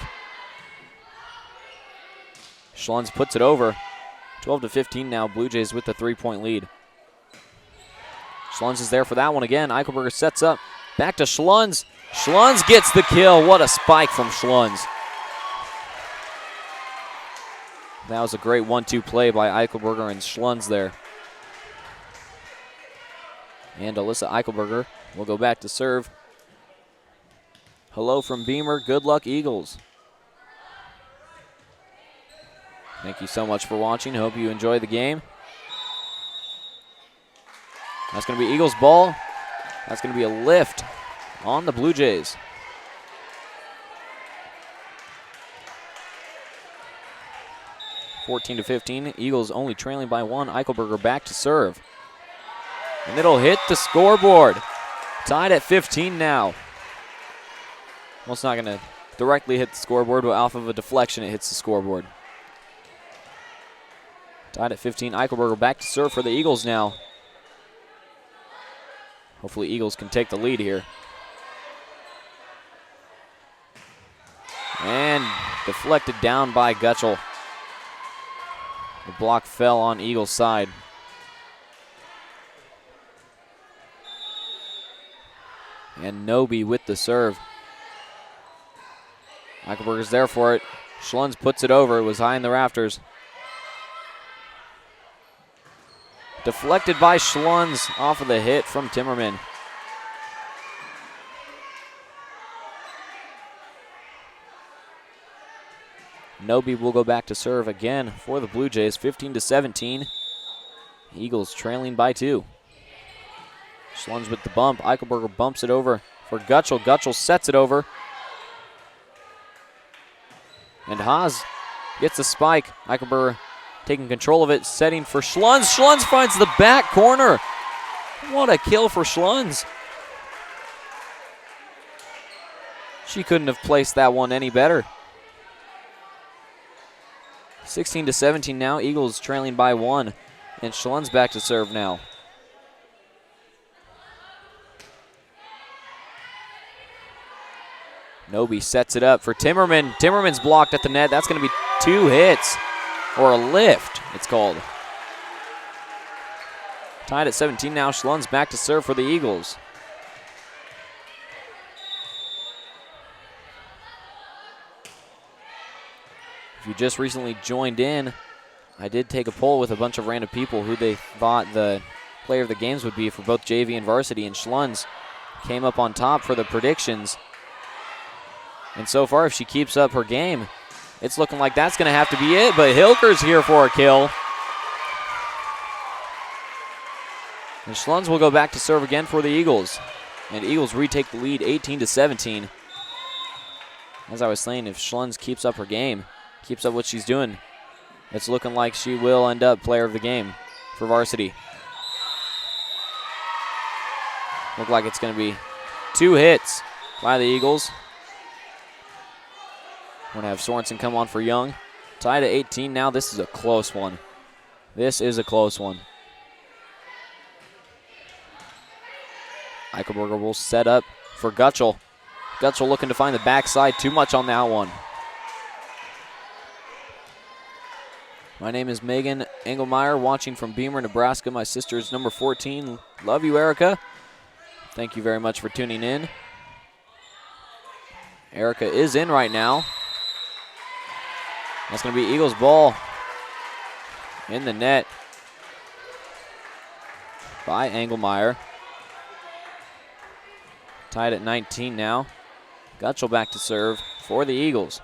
Schlunz puts it over. 12-15 now. Blue Jays with the 3-point lead. Schlunz is there for that one again. Eichelberger sets up. Back to Schlunz. Schlunz gets the kill. What a spike from Schlunz. That was a great 1-2 play by Eichelberger and Schlunz there. And Alyssa Eichelberger will go back to serve. Hello from Beamer. Good luck, Eagles. Thank you so much for watching. Hope you enjoy the game. That's going to be Eagles ball. That's going to be a lift on the Blue Jays. (14-15). Eagles only trailing by 1. Eichelberger back to serve. And it'll hit the scoreboard. Tied at 15 now. Well, it's not going to directly hit the scoreboard, but off of a deflection it hits the scoreboard. Tied at 15. Eichelberger back to serve for the Eagles now. Hopefully Eagles can take the lead here. And deflected down by Gutschel. The block fell on Eagles' side. And Noby with the serve. Eichelberger's there for it. Schlunz puts it over. It was high in the rafters. Deflected by Schlunz off of the hit from Timmerman. Noby will go back to serve again for the Blue Jays, 15-17. Eagles trailing by 2. Schlunz with the bump. Eichelberger bumps it over for Gutschel. Gutschel sets it over. And Haas gets the spike. Eichelberger taking control of it, setting for Schlunz. Schlunz finds the back corner. What a kill for Schlunz. She couldn't have placed that one any better. 16-17 now. Eagles trailing by 1. And Schlunz back to serve now. Noby sets it up for Timmerman. Timmerman's blocked at the net. That's going to be 2 hits. Or a lift, it's called. Tied at 17 now. Schlunz back to serve for the Eagles. If you just recently joined in, I did take a poll with a bunch of random people who they thought the player of the games would be for both JV and varsity, and Schlunz came up on top for the predictions. And so far, if she keeps up her game, it's looking like that's going to have to be it, but Hilker's here for a kill. And Schlunz will go back to serve again for the Eagles. And Eagles retake the lead 18-17. As I was saying, if Schlunz keeps up her game, keeps up what she's doing, it's looking like she will end up player of the game for varsity. Look like it's going to be 2 hits by the Eagles. We're going to have Sorensen come on for Young. Tied at 18 now. This is a close one. This is a close one. Eichelberger will set up for Gutschel. Gutschel looking to find the backside. Too much on that one. My name is Megan Engelmeyer, watching from Beamer, Nebraska. My sister is number 14. Love you, Erica. Thank you very much for tuning in. Erica is in right now. That's going to be Eagles ball in the net by Engelmeyer. Tied at 19 now. Gutschel back to serve for the Eagles.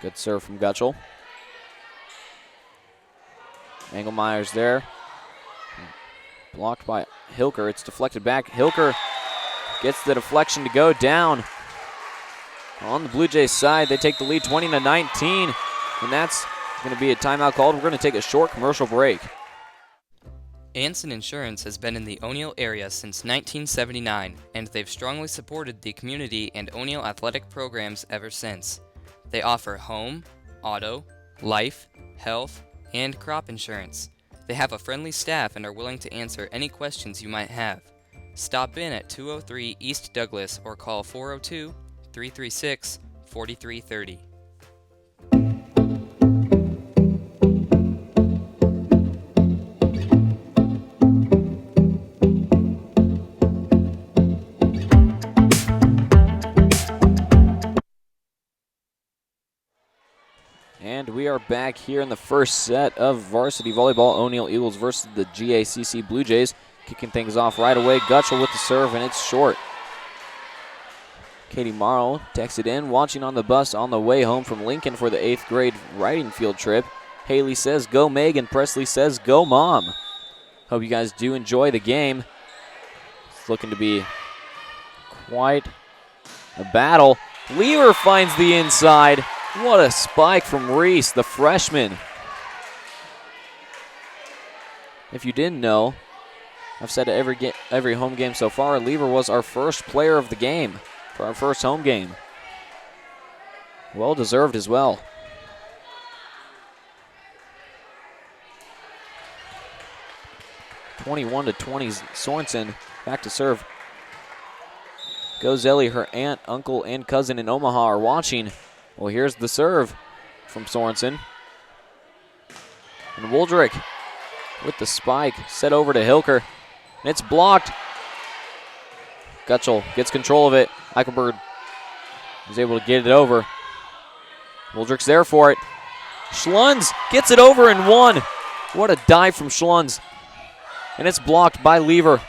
Good serve from Gutschel. Engelmeyer's there. Blocked by Hilker. It's deflected back. Hilker gets the deflection to go down. On the Blue Jays side, they take the lead 20-19, and that's going to be a timeout called. We're going to take a short commercial break. Anson Insurance has been in the O'Neill area since 1979, and they've strongly supported the community and O'Neill athletic programs ever since. They offer home, auto, life, health, and crop insurance. They have a friendly staff and are willing to answer any questions you might have. Stop in at 203 East Douglas or call 402-336-4330. And we are back here in the first set of varsity volleyball. O'Neill Eagles versus the GACC Blue Jays. Kicking things off right away. Gutschel with the serve, and it's short. Katie Morrow texted in, watching on the bus on the way home from Lincoln for the 8th grade writing field trip. Haley says, go Megan. Presley says, go Mom. Hope you guys do enjoy the game. It's looking to be quite a battle. Lever finds the inside. What a spike from Reese, the freshman. If you didn't know, I've said it every home game so far, Lever was our first player of the game for our first home game. Well deserved as well. (21-20) Sorensen back to serve. Gozelli, her aunt, uncle, and cousin in Omaha are watching. Well, here's the serve from Sorensen. And Woldrick with the spike, set over to Hilker. And it's blocked. Gutschel gets control of it. Eichelberg is able to get it over. Woldrick's there for it. Schlunz gets it over and one. What a dive from Schlunz. And it's blocked by Lever.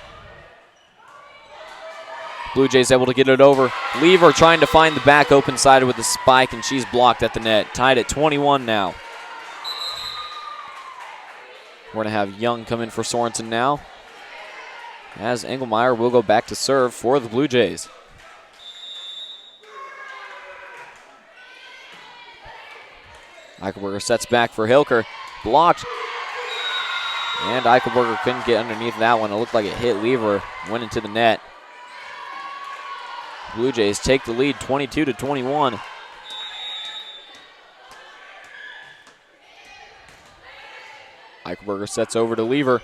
Blue Jays able to get it over. Lever trying to find the back open side with the spike, and she's blocked at the net. Tied at 21 now. We're going to have Young come in for Sorensen now, as Engelmeyer will go back to serve for the Blue Jays. Eichelberger sets back for Hilker. Blocked. And Eichelberger couldn't get underneath that one. It looked like it hit Lever, went into the net. Blue Jays take the lead 22-21. Eichelberger sets over to Lever.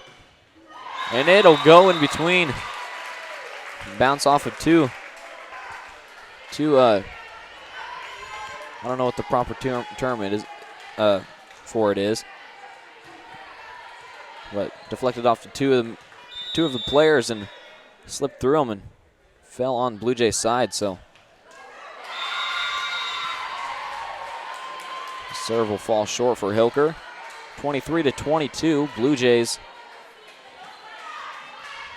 And it'll go in between. Bounce off of two. I don't know what the proper term it is for it is. But deflected off to two of the players and slipped through them and fell on Blue Jays' side, so the serve will fall short for Hilker. 23-22, Blue Jays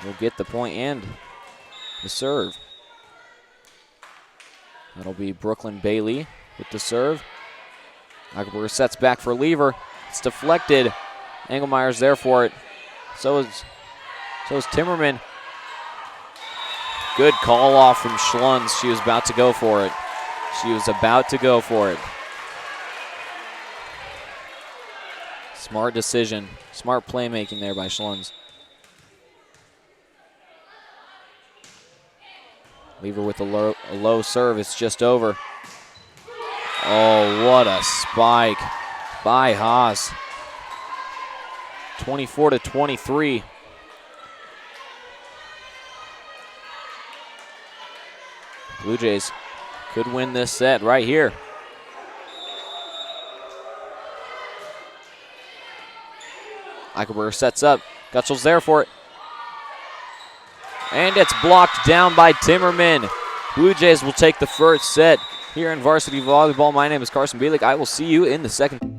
will get the point and the serve. That'll be Brooklyn Bailey with the serve. Eichelberger sets back for Lever. It's deflected. Engelmeyer's there for it. So is Timmerman. Good call off from Schlunz. She was about to go for it. Smart decision. Smart playmaking there by Schlunz. Lever with a low serve. It's just over. Oh, what a spike by Haas. 24-23. Blue Jays could win this set right here. Eichelberger sets up. Gutschel's there for it. And it's blocked down by Timmerman. Blue Jays will take the first set here in varsity volleyball. My name is Carson Bielik. I will see you in the second.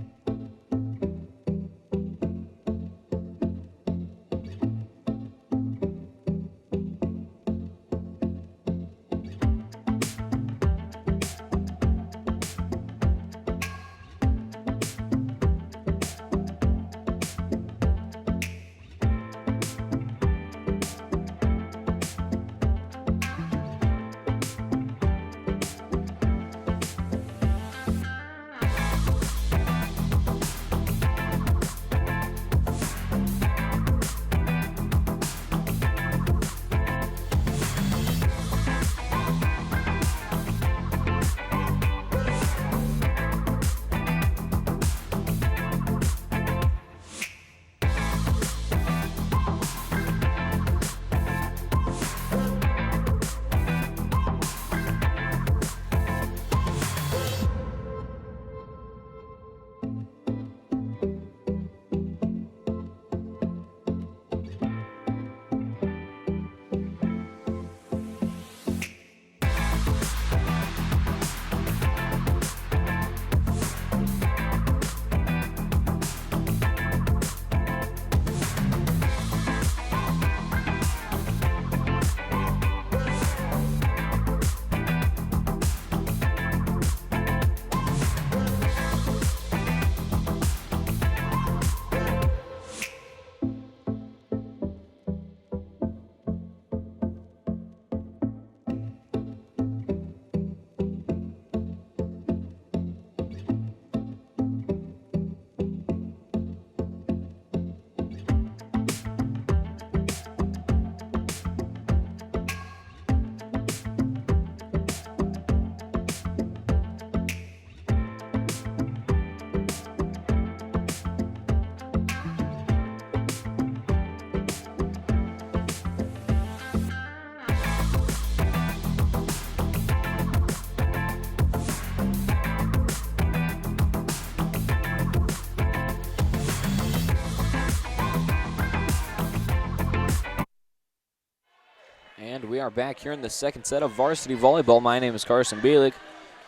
And we are back here in the second set of varsity volleyball. My name is Carson Bielik.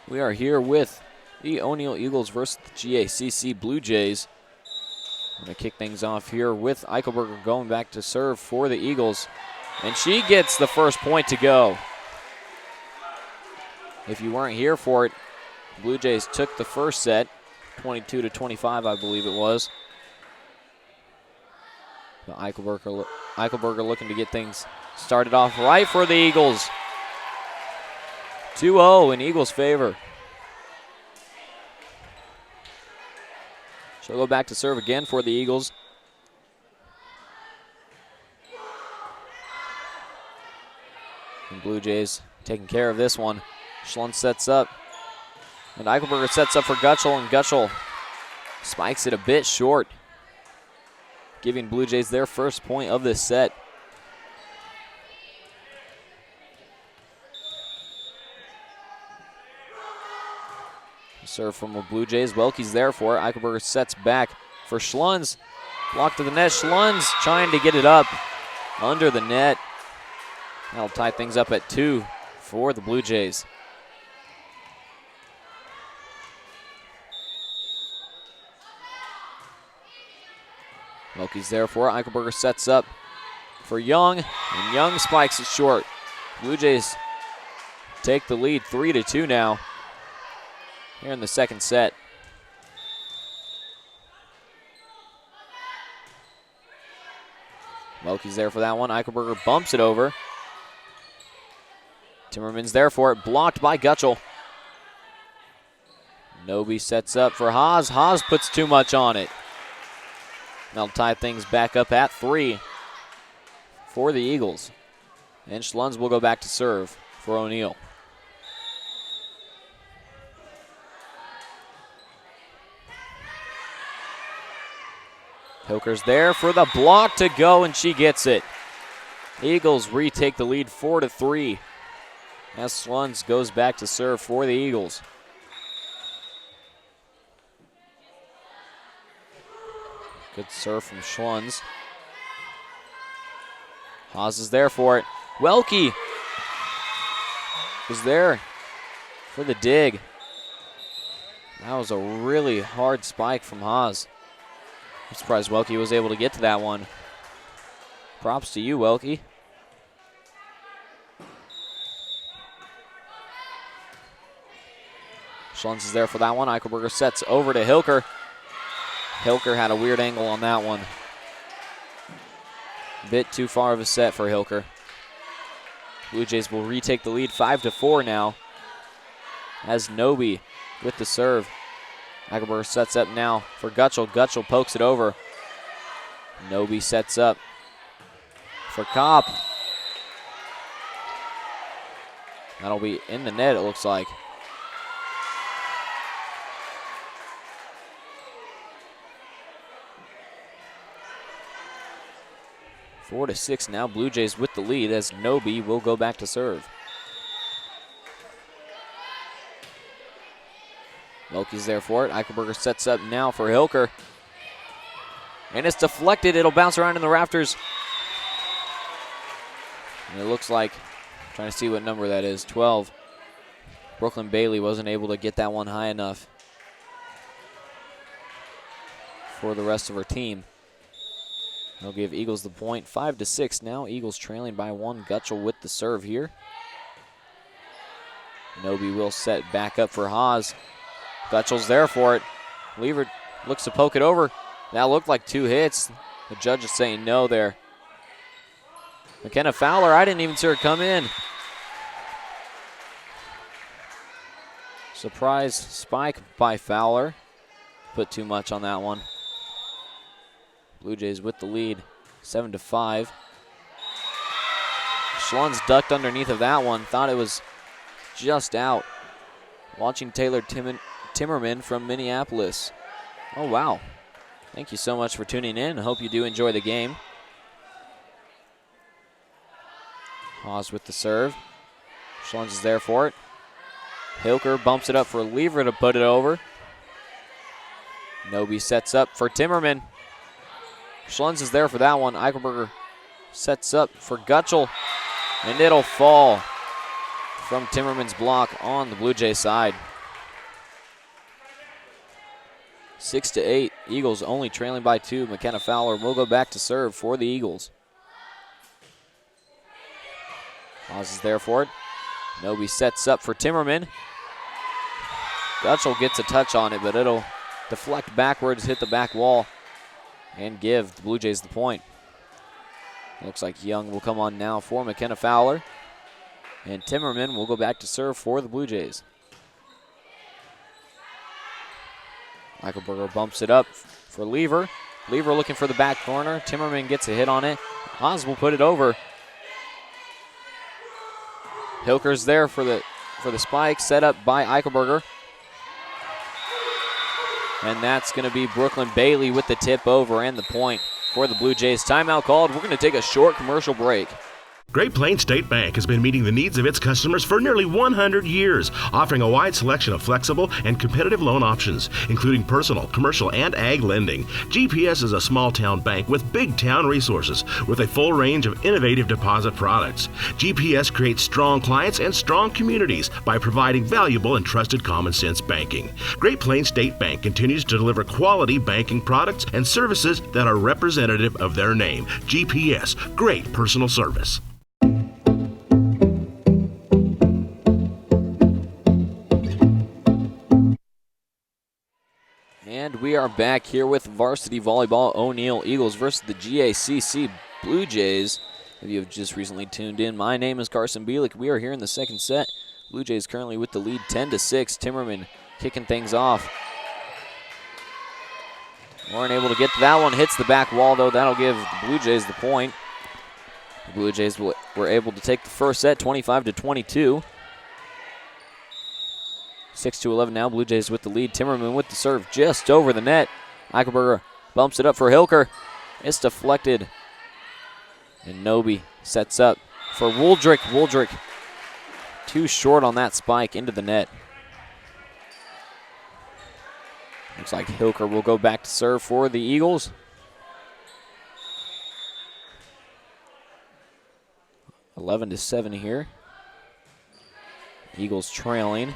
We are here with the O'Neill Eagles versus the GACC Blue Jays. I'm going to kick things off here with Eichelberger going back to serve for the Eagles. And she gets the first point to go. If you weren't here for it, Blue Jays took the first set, 22-25, I believe it was. So Eichelberger looking to get things started off right for the Eagles. 2-0 in Eagles' favor. She'll go back to serve again for the Eagles. And Blue Jays taking care of this one. Schlund sets up. And Eichelberger sets up for Gutschel, and Gutschel spikes it a bit short, giving Blue Jays their first point of this set. Serve from the Blue Jays. Welke's there for it. Eichelberger sets back for Schlunz. Block to the net. Schlunz trying to get it up under the net. That'll tie things up at 2 for the Blue Jays. Welke's there for it. Eichelberger sets up for Young, and Young spikes it short. Blue Jays take the lead 3-2 now here in the second set. Welke's there for that one. Eichelberger bumps it over. Timmerman's there for it, blocked by Gutschel. Noby sets up for Haas. Haas puts too much on it. That'll tie things back up at 3 for the Eagles. And Schlunz will go back to serve for O'Neill. Hilker's there for the block to go, and she gets it. Eagles retake the lead 4-3 as Schlunz goes back to serve for the Eagles. Good serve from Schlunz. Haas is there for it. Welke was there for the dig. That was a really hard spike from Haas. I'm surprised Welke was able to get to that one. Props to you, Welke. Schlunz is there for that one. Eichelberger sets over to Hilker. Hilker had a weird angle on that one. Bit too far of a set for Hilker. Blue Jays will retake the lead 5-4 now as Noby with the serve. Eichelberger sets up now for Gutschel. Gutschel pokes it over. Noby sets up for Kopp. That'll be in the net, it looks like. Four to 6 now. Blue Jays with the lead as Noby will go back to serve. Welke's there for it. Eichelberger sets up now for Hilker. And it's deflected. It'll bounce around in the rafters. And it looks like, trying to see what number that is, 12. Brooklyn Bailey wasn't able to get that one high enough for the rest of her team. They'll give Eagles the point. 5-6 now. Eagles trailing by 1. Gutschel with the serve here. Noby will set back up for Haas. Gutschel's there for it. Lever looks to poke it over. That looked like 2 hits. The judge is saying no there. McKenna Fowler, I didn't even see her come in. Surprise spike by Fowler. Put too much on that one. Blue Jays with the lead, 7-5. Schlunz ducked underneath of that one. Thought it was just out. Watching Taylor Timmerman from Minneapolis. Oh, wow. Thank you so much for tuning in. I hope you do enjoy the game. Haas with the serve. Schlunz is there for it. Hilker bumps it up for Lever to put it over. Noby sets up for Timmerman. Schlunz is there for that one. Eichelberger sets up for Gutschel. And it'll fall from Timmerman's block on the Blue Jay side. 6-8, Eagles only trailing by 2. McKenna Fowler will go back to serve for the Eagles. Haas is there for it. Noby sets up for Timmerman. Gutschel gets a touch on it, but it'll deflect backwards, hit the back wall, and give the Blue Jays the point. Looks like Young will come on now for McKenna Fowler. And Timmerman will go back to serve for the Blue Jays. Eichelberger bumps it up for Lever. Lever looking for the back corner. Timmerman gets a hit on it. Haas will put it over. Hilker's there for the spike, set up by Eichelberger. And that's going to be Brooklyn Bailey with the tip over and the point for the Blue Jays. Timeout called. We're going to take a short commercial break. Great Plains State Bank has been meeting the needs of its customers for nearly 100 years, offering a wide selection of flexible and competitive loan options, including personal, commercial, and ag lending. GPS is a small-town bank with big-town resources, with a full range of innovative deposit products. GPS creates strong clients and strong communities by providing valuable and trusted common-sense banking. Great Plains State Bank continues to deliver quality banking products and services that are representative of their name. GPS, great personal service. And we are back here with varsity volleyball. O'Neill Eagles versus the GACC Blue Jays. If you have just recently tuned in, my name is Carson Bielik. We are here in the second set. Blue Jays currently with the lead 10-6. Timmerman kicking things off. Weren't able to get to that one. Hits the back wall, though. That'll give the Blue Jays the point. The Blue Jays were able to take the first set, 25-22. 6-11 now. Blue Jays with the lead. Timmerman with the serve just over the net. Eichelberger bumps it up for Hilker. It's deflected. And Noby sets up for Wooldrick. Wooldrick too short on that spike into the net. Looks like Hilker will go back to serve for the Eagles. 11-7 here. Eagles trailing.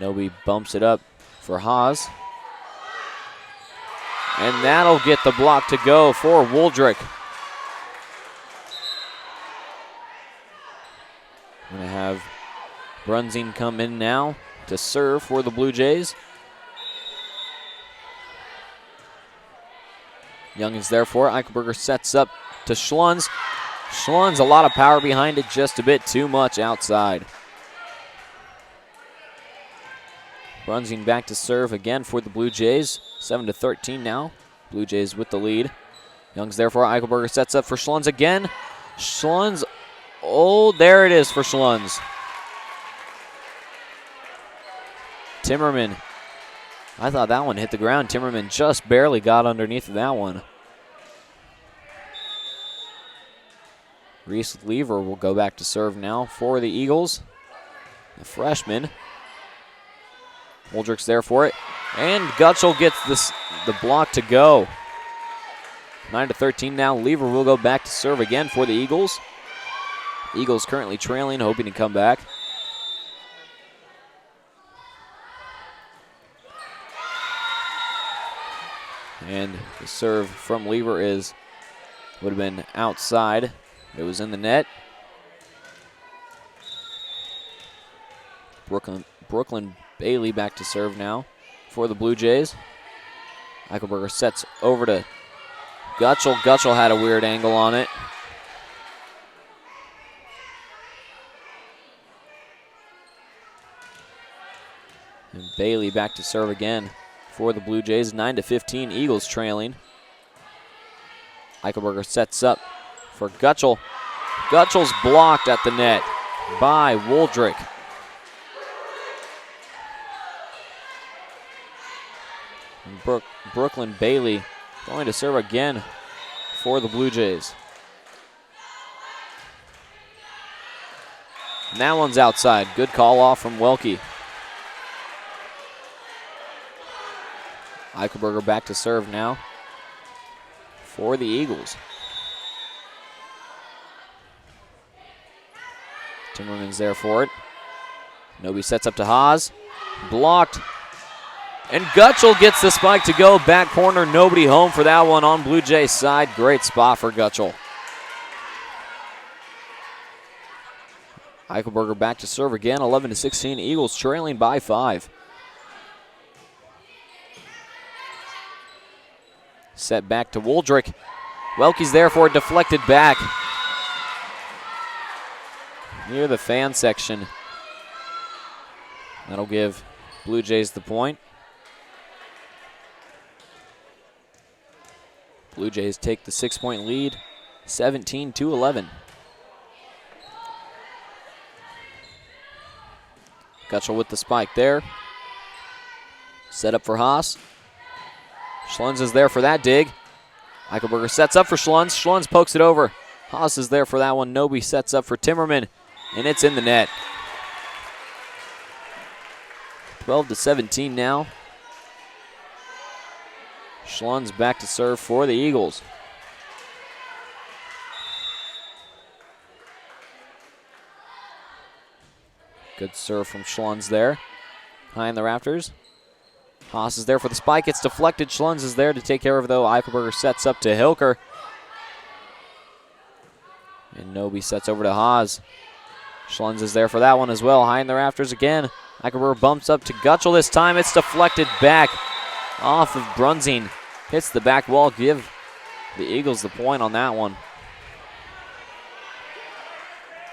Noby bumps it up for Haas. And that'll get the block to go for Wooldrick. Going to have Brunzing come in now to serve for the Blue Jays. Young is there for it. Eichelberger sets up to Schlunz. Schlunz, a lot of power behind it, just a bit too much outside. Brunzing back to serve again for the Blue Jays. 7-13 now. Blue Jays with the lead. Young's there for Eichelberger. Sets up for Schlunz again. Schlunz. Oh, there it is for Schlunz. Timmerman. I thought that one hit the ground. Timmerman just barely got underneath of that one. Reese Lever will go back to serve now for the Eagles. The freshman. Wooldrick's there for it. And Gutschel gets the block to go. 9-13 now. Lever will go back to serve again for the Eagles. Eagles currently trailing, hoping to come back. And the serve from Lever would have been outside. It was in the net. Brooklyn Bailey back to serve now for the Blue Jays. Eichelberger sets over to Gutschel. Gutschel had a weird angle on it. And Bailey back to serve again for the Blue Jays. 9-15, Eagles trailing. Eichelberger sets up for Gutschel. Gutschel's blocked at the net by Wooldrick. And Brooklyn Bailey going to serve again for the Blue Jays. And that one's outside. Good call off from Welke. Eichelberger back to serve now for the Eagles. Timmerman's there for it. Noby sets up to Haas. Blocked. And Gutschel gets the spike to go. Back corner, nobody home for that one on Blue Jays side. Great spot for Gutschel. Eichelberger back to serve again, 11-16. Eagles trailing by 5. Set back to Woldrick. Welke's there for a deflected back. Near the fan section. That'll give Blue Jays the point. Blue Jays take the 6-point lead, 17-11. Gutschel with the spike there. Set up for Haas. Schlunz is there for that dig. Eichelberger sets up for Schlunz. Schlunz pokes it over. Haas is there for that one. Noby sets up for Timmerman, and it's in the net. 12-17 now. Schlunz back to serve for the Eagles. Good serve from Schlunz there. High in the rafters. Haas is there for the spike. It's deflected. Schlunz is there to take care of it, though. Eichelberger sets up to Hilker. And Noby sets over to Haas. Schlunz is there for that one as well. High in the rafters again. Eichelberger bumps up to Gutschel this time. It's deflected back off of Brunzing. Hits the back wall. Give the Eagles the point on that one.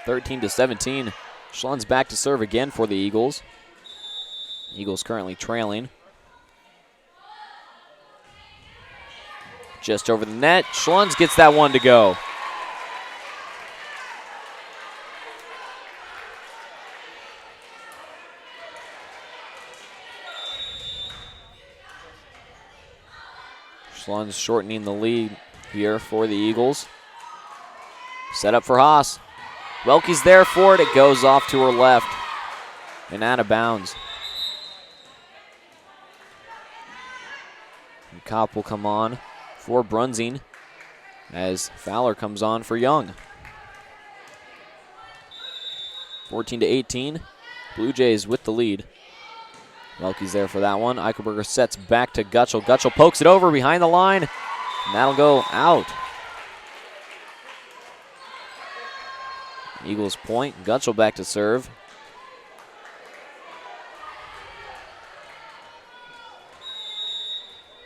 13-17. Schlunz back to serve again for the Eagles. Eagles currently trailing. Just over the net. Schlunz gets that one to go. Schlunz shortening the lead here for the Eagles. Set up for Haas. Welke's there for it. It goes off to her left and out of bounds. And Kopp will come on for Brunzing as Fowler comes on for Young. 14-18. Blue Jays with the lead. Welke's there for that one. Eichelberger sets back to Gutschel. Gutschel pokes it over behind the line, and that'll go out. Eagles point. Gutschel back to serve.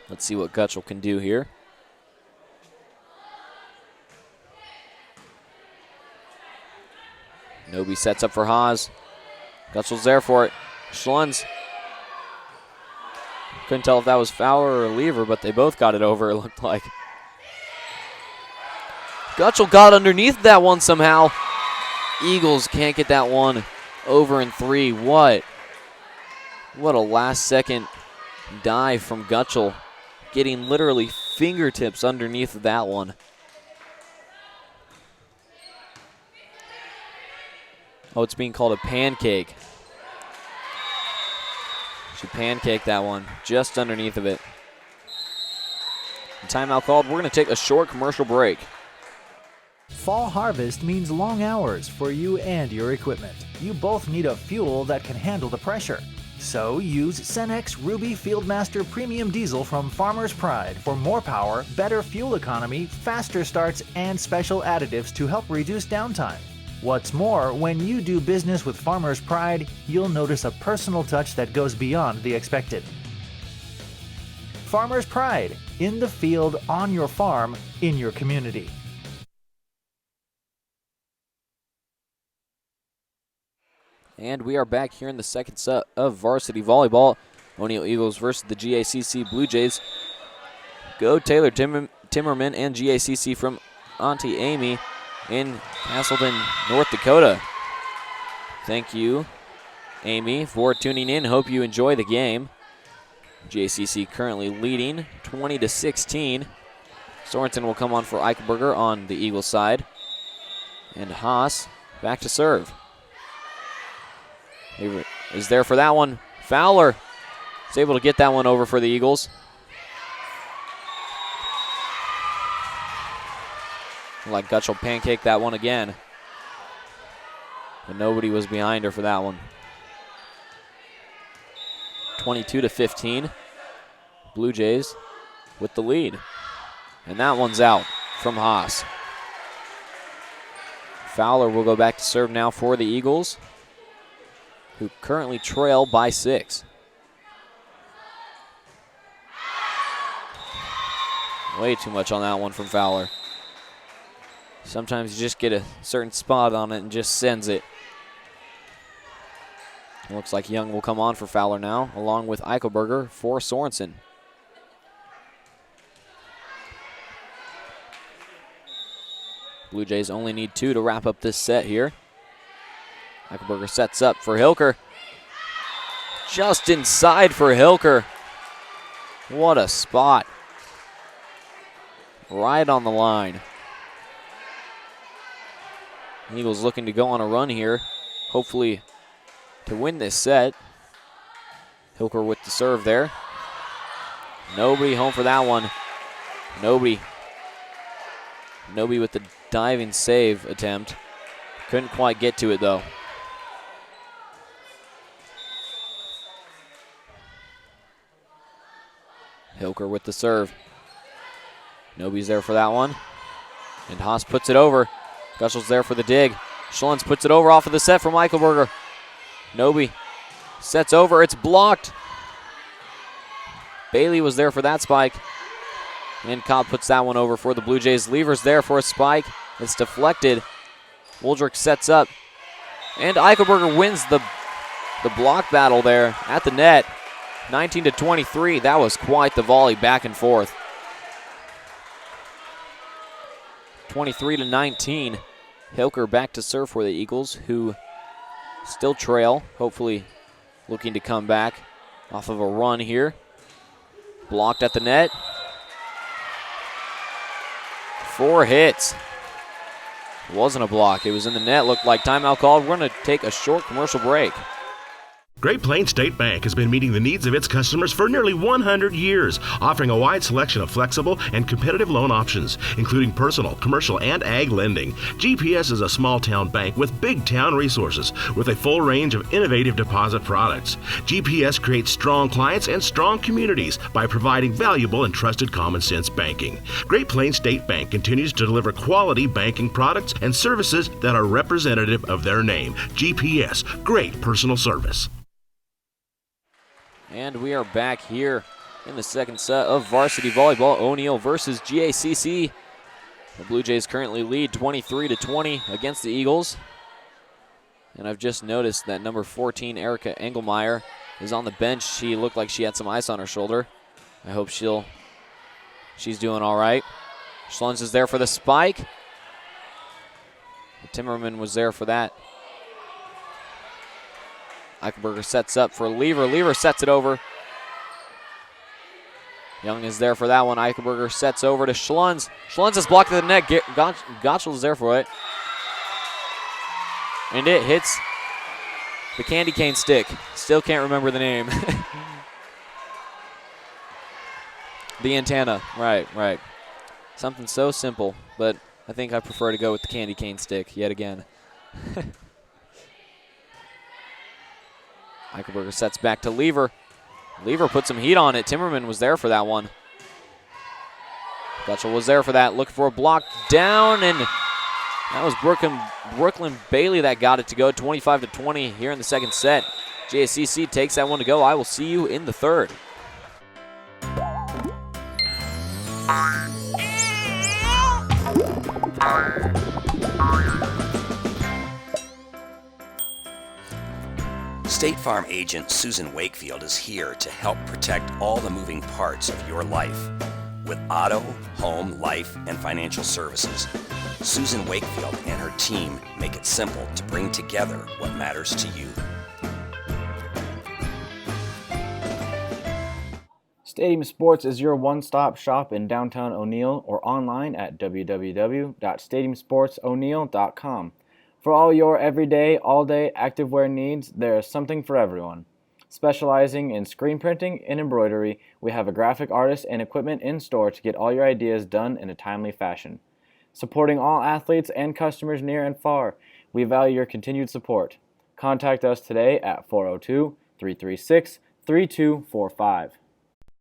Let's see what Gutschel can do here. Noby sets up for Haas. Gutschel's there for it. Schlunz. Couldn't tell if that was Fowler or Lever, but they both got it over, it looked like. Gutschel got underneath that one somehow. Eagles can't get that one over in 3. What a last-second dive from Gutschel, getting literally fingertips underneath that one. Oh, it's being called a pancake. She pancaked that one just underneath of it. Timeout called. We're going to take a short commercial break. Fall harvest means long hours for you and your equipment. You both need a fuel that can handle the pressure. So use Cenex Ruby Fieldmaster Premium Diesel from Farmer's Pride for more power, better fuel economy, faster starts, and special additives to help reduce downtime. What's more, when you do business with Farmer's Pride, you'll notice a personal touch that goes beyond the expected. Farmer's Pride, in the field, on your farm, in your community. And we are back here in the second set of varsity volleyball. O'Neill Eagles versus the GACC Blue Jays. Go Taylor Timmerman and GACC from Auntie Amy in Castleton, North Dakota. Thank you, Amy, for tuning in. Hope you enjoy the game. GACC currently leading 20-16. Sorensen will come on for Eichelberger on the Eagles side. And Haas back to serve. Is there for that one. Fowler is able to get that one over for the Eagles. Like Gutschel pancake that one again. but nobody was behind her for that one. 22-15. Blue Jays with the lead. And that one's out from Haas. Fowler will go back to serve now for the Eagles, who currently trail by 6. Way too much on that one from Fowler. Sometimes you just get a certain spot on it and just sends it. Looks like Young will come on for Fowler now, along with Eichelberger for Sorensen. Blue Jays only need 2 to wrap up this set here. Eichelberger sets up for Hilker. Just inside for Hilker. What a spot. Right on the line. Eagles looking to go on a run here, hopefully to win this set. Hilker with the serve there. Nobody home for that one. Nobody with the diving save attempt. Couldn't quite get to it though. Hilker with the serve. Nobody's there for that one. And Haas puts it over. Gutschel's there for the dig. Schlunz puts it over off of the set from Eichelberger. Noby sets over. It's blocked. Bailey was there for that spike. And Cobb puts that one over for the Blue Jays. Lever's there for a spike. It's deflected. Woldrick sets up. And Eichelberger wins the block battle there at the net. 19-23. That was quite the volley back and forth. 23-19. Hilker back to serve for the Eagles, who still trail, hopefully looking to come back off of a run here. Blocked at the net. 4 hits. It wasn't a block. It was in the net. Looked like timeout called. We're going to take a short commercial break. Great Plains State Bank has been meeting the needs of its customers for nearly 100 years, offering a wide selection of flexible and competitive loan options, including personal, commercial, and ag lending. GPS is a small-town bank with big-town resources, with a full range of innovative deposit products. GPS creates strong clients and strong communities by providing valuable and trusted common-sense banking. Great Plains State Bank continues to deliver quality banking products and services that are representative of their name. GPS, great personal service. And we are back here in the second set of varsity volleyball. O'Neill versus GACC. The Blue Jays currently lead 23-20 against the Eagles. And I've just noticed that number 14, Erica Engelmeyer, is on the bench. She looked like she had some ice on her shoulder. I hope she's doing all right. Schlunz is there for the spike. Timmerman was there for that. Eichelberger sets up for Lever. Lever sets it over. Young is there for that one. Eichelberger sets over to Schlunz. Schlunz is blocked at the net. Gottschall is there for it. And it hits the candy cane stick. Still can't remember the name. The antenna. Right. Something so simple, but I think I prefer to go with the candy cane stick yet again. Eichelberger sets back to Lever. Lever put some heat on it. Timmerman was there for that one. Gutschall was there for that. Looking for a block down, and that was Brooklyn Bailey that got it to go. 25-20 here in the second set. JSCC takes that one to go. I will see you in the third. State Farm agent Susan Wakefield is here to help protect all the moving parts of your life. With auto, home, life, and financial services, Susan Wakefield and her team make it simple to bring together what matters to you. Stadium Sports is your one-stop shop in downtown O'Neill or online at www.stadiumsportso'neill.com. For all your everyday, all-day activewear needs, there is something for everyone. Specializing in screen printing and embroidery, we have a graphic artist and equipment in store to get all your ideas done in a timely fashion. Supporting all athletes and customers near and far, We value your continued support. Contact us today at 402-336-3245.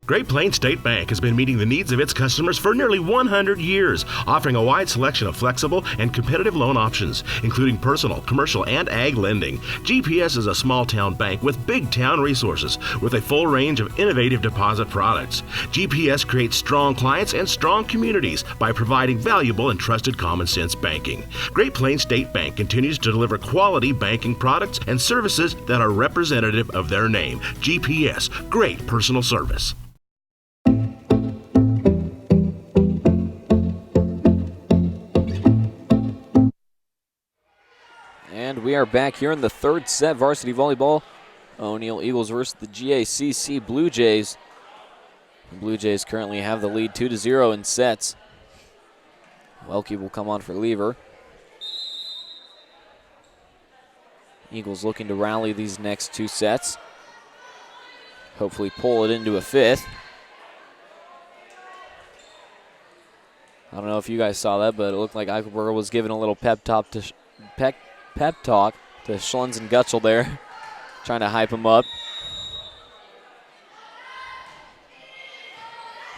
Great Plains State Bank has been meeting the needs of its customers for nearly 100 years, offering a wide selection of flexible and competitive loan options, including personal, commercial, and ag lending. GPS is a small-town bank with big-town resources, with a full range of innovative deposit products. GPS creates strong clients and strong communities by providing valuable and trusted common-sense banking. Great Plains State Bank continues to deliver quality banking products and services that are representative of their name. GPS, great personal service. And we are back here in the third set, varsity volleyball. O'Neill Eagles versus the GACC Blue Jays. The Blue Jays currently have the lead 2-0 in sets. Welke will come on for Lever. Eagles looking to rally these next two sets. Hopefully pull it into a fifth. I don't know if you guys saw that, but it looked like Eichelberger was giving a little pep talk to Schlunz and Gutschel there, trying to hype him up.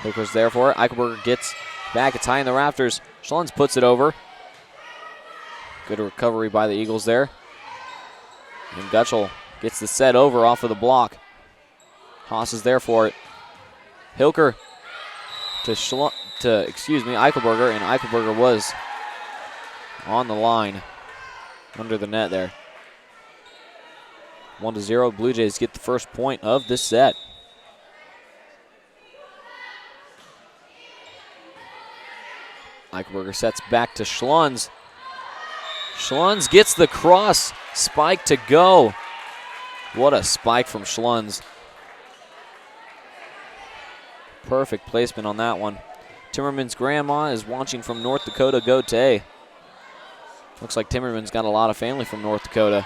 Hooker's there for it. Eichelberger gets back. It's high in the rafters. Schlunz puts it over. Good recovery by the Eagles there. And Gutschel gets the set over off of the block. Haas is there for it. Hilker to Eichelberger, and Eichelberger was on the line under the net there. 1-0. Blue Jays get the first point of this set. Eichelberger sets back to Schlunz. Schlunz gets the cross spike to go. What a spike from Schlunz. Perfect placement on that one. Timmerman's grandma is watching from North Dakota. Gote. Looks like Timmerman's got a lot of family from North Dakota.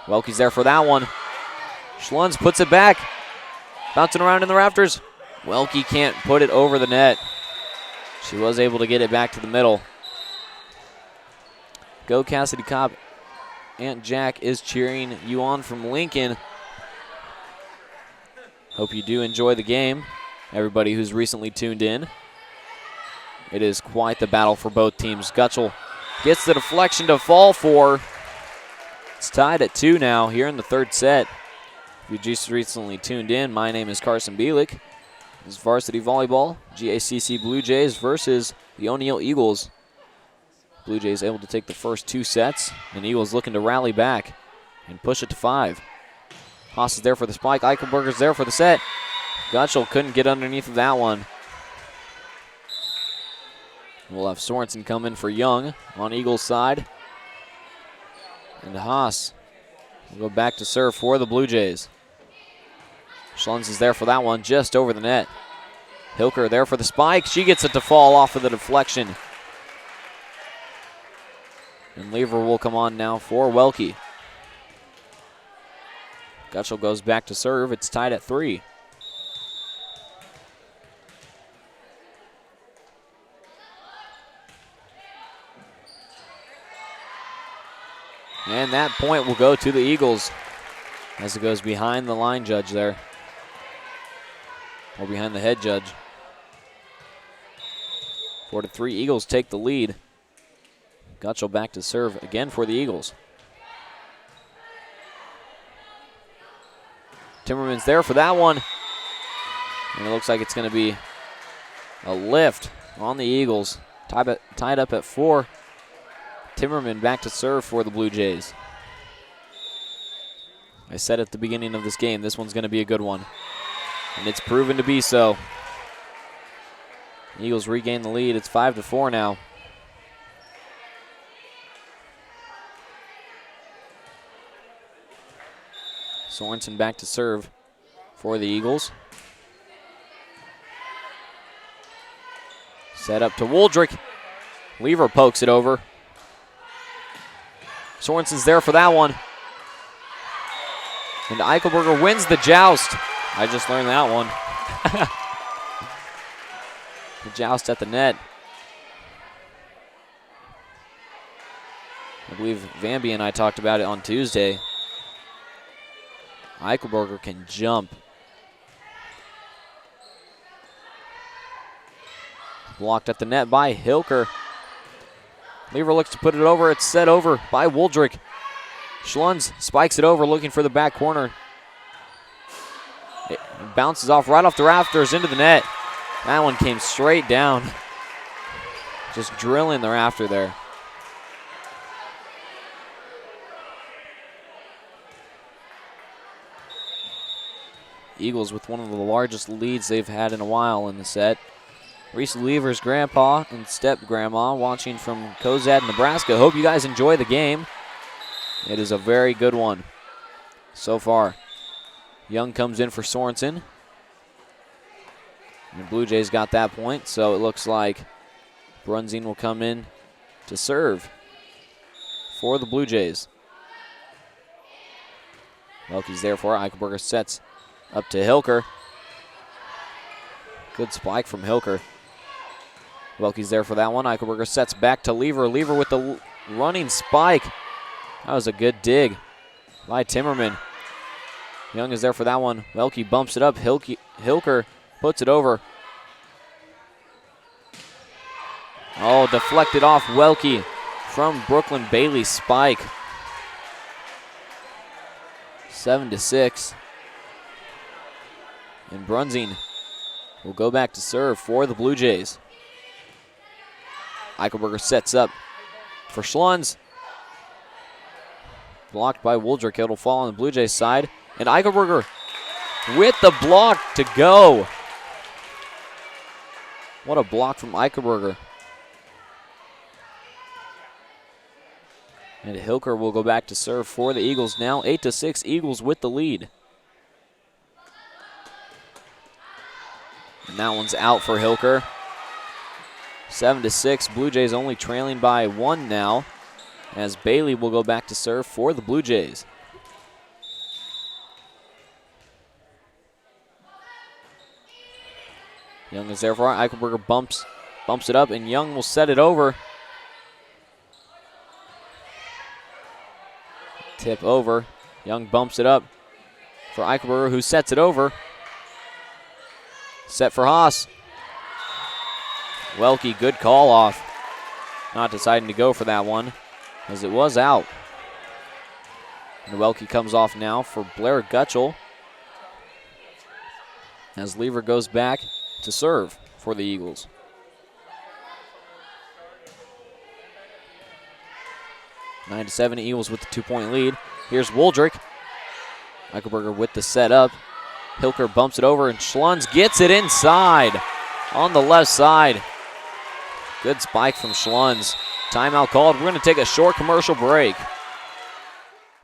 Welke's there for that one. Schlunz puts it back. Bouncing around in the rafters. Welke can't put it over the net. She was able to get it back to the middle. Go Cassidy Cobb. Aunt Jack is cheering you on from Lincoln. Hope you do enjoy the game, everybody who's recently tuned in. It is quite the battle for both teams. Gutschel gets the deflection to fall for. It's tied at 2 now here in the third set. If you just recently tuned in, my name is Carson Bielik. This is varsity volleyball, GACC Blue Jays versus the O'Neill Eagles. Blue Jays able to take the first 2 sets, and Eagles looking to rally back and push it to 5. Haas is there for the spike. Eichelberger's there for the set. Gutschel couldn't get underneath of that one. We'll have Sorensen come in for Young on Eagles' side. And Haas will go back to serve for the Blue Jays. Schlunz is there for that one, just over the net. Hilker there for the spike. She gets it to fall off of the deflection. And Lever will come on now for Welke. Gutschel goes back to serve. It's tied at 3. And that point will go to the Eagles as it goes behind the line judge there. Or behind the head judge. 4-3. Eagles take the lead. Gutschel back to serve again for the Eagles. Timmerman's there for that one. And it looks like it's going to be a lift on the Eagles. Tied up at 4. Timmerman back to serve for the Blue Jays. I said at the beginning of this game, this one's going to be a good one. And it's proven to be so. Eagles regain the lead. It's 5-4 now. Sorensen back to serve for the Eagles. Set up to Woldrick. Lever pokes it over. Sorensen's there for that one. And Eichelberger wins the joust. I just learned that one. The joust at the net. I believe Vanby and I talked about it on Tuesday. Eichelberger can jump. Blocked at the net by Hilker. Lever looks to put it over. It's set over by Woldrick. Schlunz spikes it over, looking for the back corner. It bounces off right off the rafters into the net. That one came straight down. Just drilling the rafter there. Eagles with one of the largest leads they've had in a while in the set. Reese Lever's grandpa and step-grandma watching from Cozad, Nebraska. Hope you guys enjoy the game. It is a very good one so far. Young comes in for Sorensen. And Blue Jays got that point, so it looks like Brunzing will come in to serve for the Blue Jays. Welke's there for it. Eichelberger sets up to Hilker. Good spike from Hilker. Welke's there for that one. Eichelberger sets back to Lever. Lever with the running spike. That was a good dig by Timmerman. Young is there for that one. Welke bumps it up. Hilker puts it over. Oh, deflected off Welke from Brooklyn Bailey's spike. 7-6. And Brunzing will go back to serve for the Blue Jays. Eichelberger sets up for Schlunz. Blocked by Woldrick. It'll fall on the Blue Jays side. And Eichelberger with the block to go. What a block from Eichelberger. And Hilker will go back to serve for the Eagles now. 8-6, Eagles with the lead. And that one's out for Hilker. 7-6, Blue Jays only trailing by 1 now, as Bailey will go back to serve for the Blue Jays. Young is there for it. Eichelberger bumps it up, and Young will set it over. Tip over. Young bumps it up for Eichelberger, who sets it over. Set for Haas. Welke, good call off. Not deciding to go for that one, as it was out. And Welke comes off now for Blair Gutschel, as Lever goes back to serve for the Eagles. 9-7, Eagles with the 2-point lead. Here's Woldrick. Eichelberger with the set up. Hilker bumps it over, and Schlunz gets it inside on the left side. Good spike from Schlunz. Timeout called. We're going to take a short commercial break.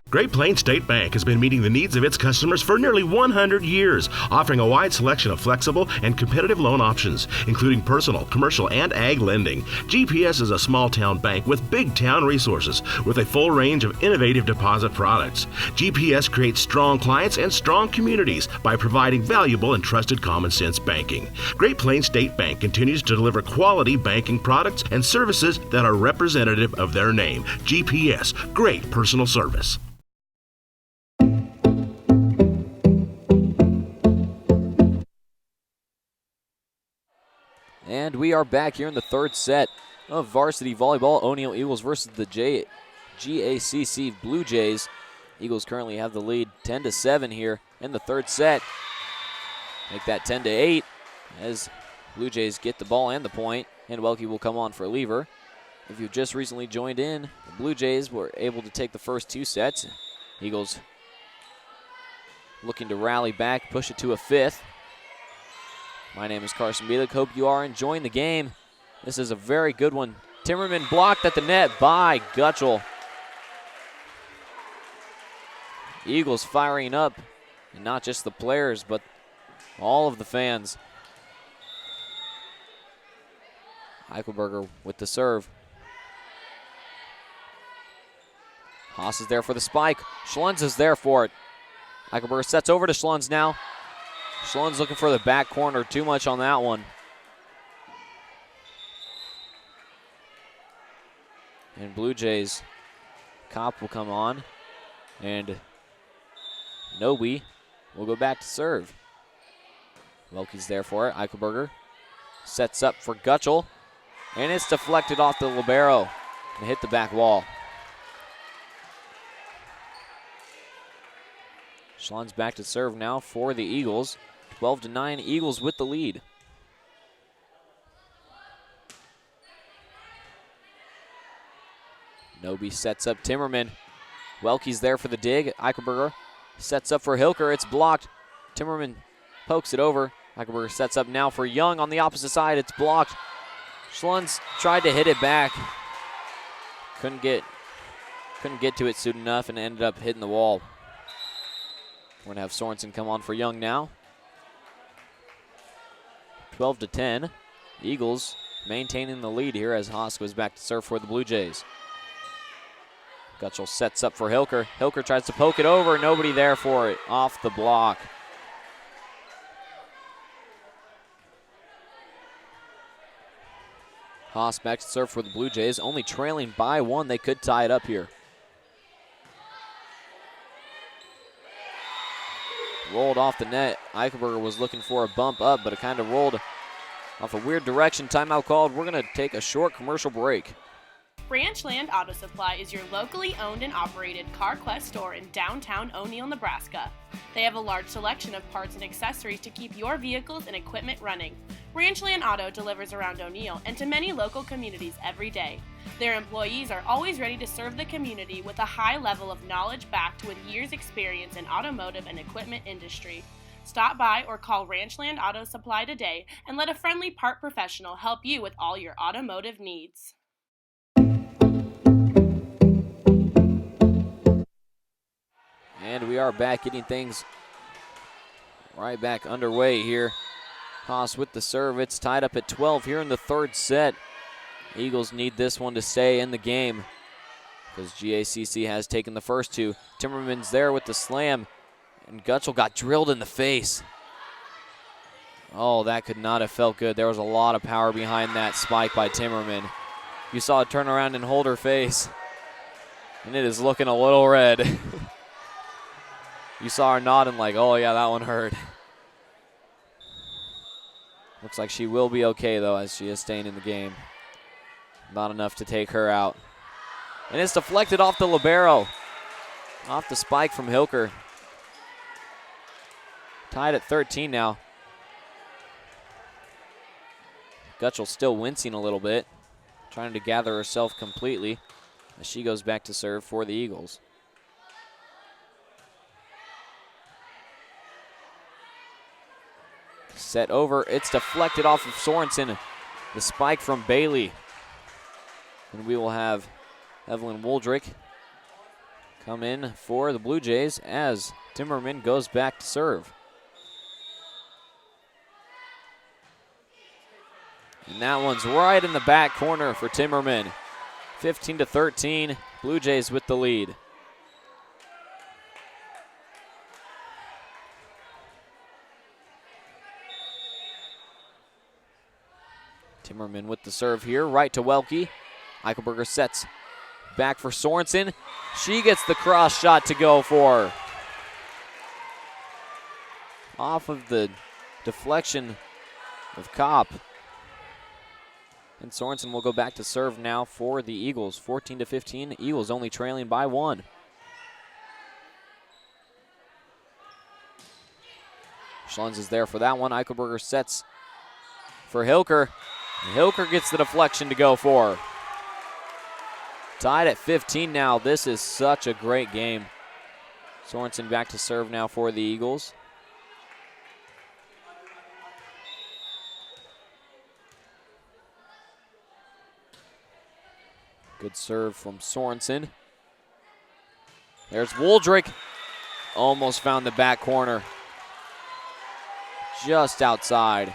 Great Plains State Bank has been meeting the needs of its customers for nearly 100 years, offering a wide selection of flexible and competitive loan options, including personal, commercial, and ag lending. GPS is a small-town bank with big-town resources, with a full range of innovative deposit products. GPS creates strong clients and strong communities by providing valuable and trusted common-sense banking. Great Plains State Bank continues to deliver quality banking products and services that are representative of their name. GPS, great personal service. And we are back here in the third set of varsity volleyball. O'Neill Eagles versus the GACC Blue Jays. Eagles currently have the lead 10-7 here in the third set. Make that 10-8 as Blue Jays get the ball and the point. And Welke will come on for Lever. If you've just recently joined in, the Blue Jays were able to take the first 2 sets. Eagles looking to rally back, push it to a 5th. My name is Carson Bielik. Hope you are enjoying the game. This is a very good one. Timmerman blocked at the net by Gutschel. Eagles firing up, and not just the players, but all of the fans. Eichelberger with the serve. Haas is there for the spike. Schlunz is there for it. Eichelberger sets over to Schlunz now. Schlunz looking for the back corner. Too much on that one. And Blue Jays Kopp will come on, and Nobe will go back to serve. Welke's there for it. Eichelberger sets up for Gutschel, and it's deflected off the libero and hit the back wall. Schlon's back to serve now for the Eagles. 12-9, Eagles with the lead. Nobe sets up Timmerman. Welke's there for the dig. Eichelberger sets up for Hilker. It's blocked. Timmerman pokes it over. Eichelberger sets up now for Young on the opposite side. It's blocked. Schlun's tried to hit it back. Couldn't get to it soon enough and ended up hitting the wall. We're going to have Sorensen come on for Young now. 12-10. Eagles maintaining the lead here as Haas goes back to serve for the Blue Jays. Gutschel sets up for Hilker. Hilker tries to poke it over. Nobody there for it. Off the block. Haas back to serve for the Blue Jays. Only trailing by one. They could tie it up here. Rolled off the net. Eichelberger was looking for a bump up, but it kind of rolled off a weird direction. Timeout called. We're going to take a short commercial break. Branchland Auto Supply is your locally owned and operated CarQuest store in downtown O'Neill, Nebraska. They have a large selection of parts and accessories to keep your vehicles and equipment running. Branchland Auto delivers around O'Neill and to many local communities every day. Their employees are always ready to serve the community with a high level of knowledge backed with years' experience in automotive and equipment industry. Stop by or call Ranchland Auto Supply today and let a friendly part professional help you with all your automotive needs. And we are back, getting things right back underway here. Haas with the serve. It's tied up at 12 here in the third set. Eagles need this one to stay in the game because GACC has taken the first two. Timmerman's there with the slam, and Gutschel got drilled in the face. Oh, that could not have felt good. There was a lot of power behind that spike by Timmerman. You saw it turn around and hold her face, and it is looking a little red. You saw her nodding like, oh yeah, that one hurt. Looks like she will be okay though, as she is staying in the game. Not enough to take her out. And it's deflected off the libero. Off the spike from Hilker. Tied at 13 now. Gutschel still wincing a little bit, trying to gather herself completely as she goes back to serve for the Eagles. Set over, it's deflected off of Sorensen. The spike from Bailey. And we will have Evelyn Woldrick come in for the Blue Jays as Timmerman goes back to serve. And that one's right in the back corner for Timmerman. 15-13, Blue Jays with the lead. Timmerman with the serve here, right to Welke. Eichelberger sets back for Sorensen. She gets the cross shot to go for. Off of the deflection of Kopp. And Sorensen will go back to serve now for the Eagles. 14-15, Eagles only trailing by one. Schlunz is there for that one. Eichelberger sets for Hilker. Hilker gets the deflection to go for. Tied at 15 now. This is such a great game. Sorensen back to serve now for the Eagles. Good serve from Sorensen. There's Woldrick. Almost found the back corner. Just outside.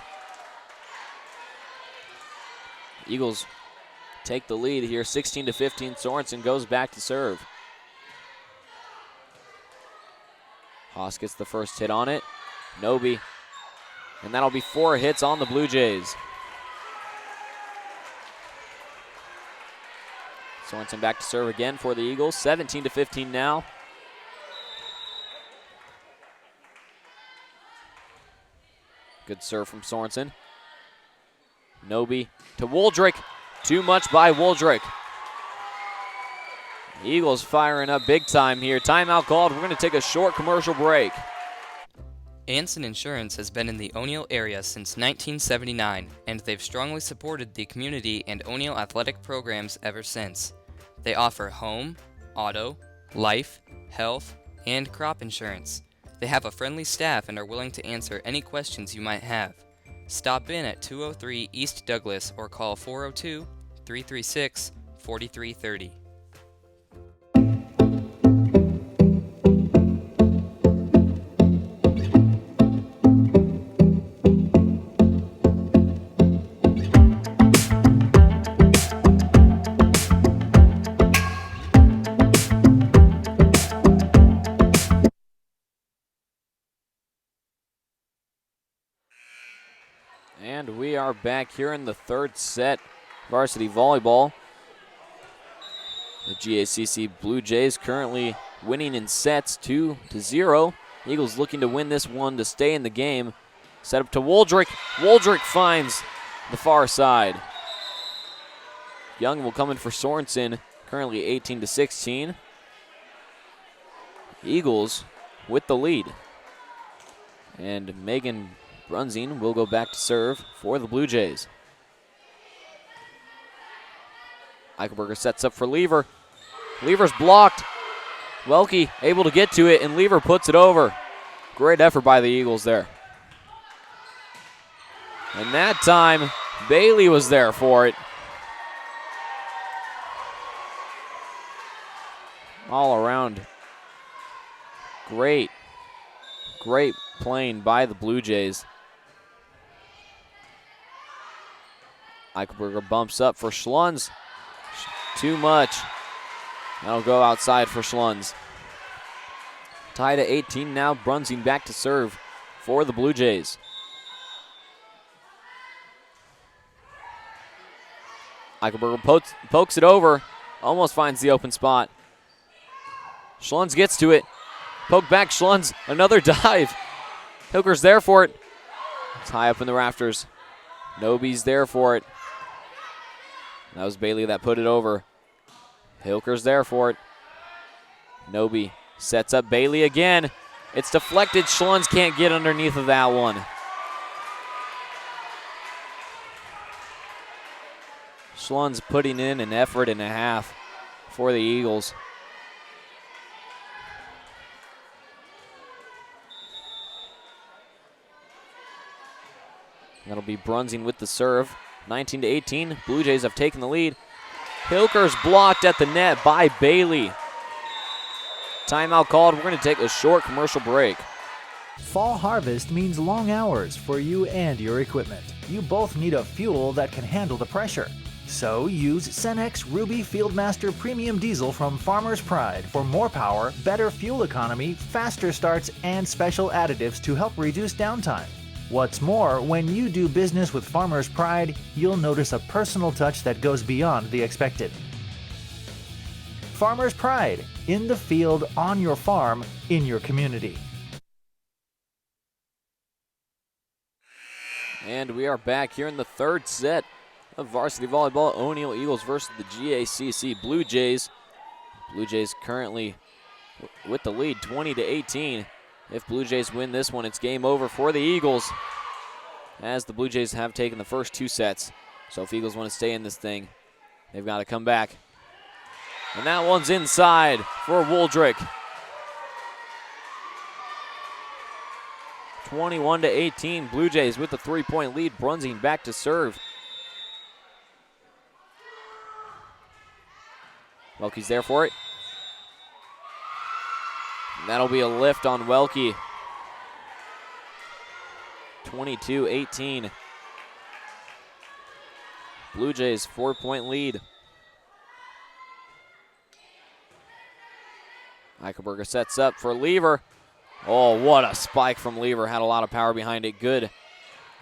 Eagles take the lead here, 16-15. Sorensen goes back to serve. Haas gets the first hit on it. Nobe. And that'll be 4 hits on the Blue Jays. Sorensen back to serve again for the Eagles. 17-15 now. Good serve from Sorensen. Noby to Woldrick. Too much by Woldrick. Eagles firing up big time here. Timeout called. We're going to take a short commercial break. Anson Insurance has been in the O'Neill area since 1979, and they've strongly supported the community and O'Neill athletic programs ever since. They offer home, auto, life, health, and crop insurance. They have a friendly staff and are willing to answer any questions you might have. Stop in at 203 East Douglas or call 402-336-4330. And we are back here in the third set. Varsity volleyball. The GACC Blue Jays currently winning in sets 2-0. Eagles looking to win this one to stay in the game. Set up to Woldrick. Woldrick finds the far side. Young will come in for Sorensen, currently 18-16. Eagles with the lead. And Megan Brunzing will go back to serve for the Blue Jays. Eichelberger sets up for Lever. Lever's blocked. Welke able to get to it, and Lever puts it over. Great effort by the Eagles there. And that time, Bailey was there for it. All around. Great playing by the Blue Jays. Eichelberger bumps up for Schlunz. Too much. That'll go outside for Schlunz. Tied at 18 now. Brunzing back to serve for the Blue Jays. Eichelberger pokes it over. Almost finds the open spot. Schlunz gets to it. Poke back, Schlunz. Another dive. Hilker's there for it. It's high up in the rafters. Noby's there for it. That was Bailey that put it over. Hilker's there for it. Noby sets up Bailey again. It's deflected. Schlunz can't get underneath of that one. Schlunz putting in an effort and a half for the Eagles. That'll be Brunzing with the serve. 19-18. Blue Jays have taken the lead. Hilker's blocked at the net by Bailey. Timeout called. We're going to take a short commercial break. Fall harvest means long hours for you and your equipment. You both need a fuel that can handle the pressure. So use Cenex Ruby Fieldmaster Premium Diesel from Farmer's Pride for more power, better fuel economy, faster starts, and special additives to help reduce downtime. What's more, when you do business with Farmer's Pride, you'll notice a personal touch that goes beyond the expected. Farmer's Pride, in the field, on your farm, in your community. And we are back here in the third set of varsity volleyball. O'Neill Eagles versus the GACC Blue Jays. Blue Jays currently with the lead, 20-18. If Blue Jays win this one, it's game over for the Eagles, as the Blue Jays have taken the first two sets. So if Eagles want to stay in this thing, they've got to come back. And that one's inside for Woldrick. 21-18, Blue Jays with the 3-point lead. Brunzing back to serve. Welke's there for it. And that'll be a lift on Welke. 22-18. Blue Jays 4-point lead. Eichelberger sets up for Lever. Oh, what a spike from Lever. Had a lot of power behind it. Good.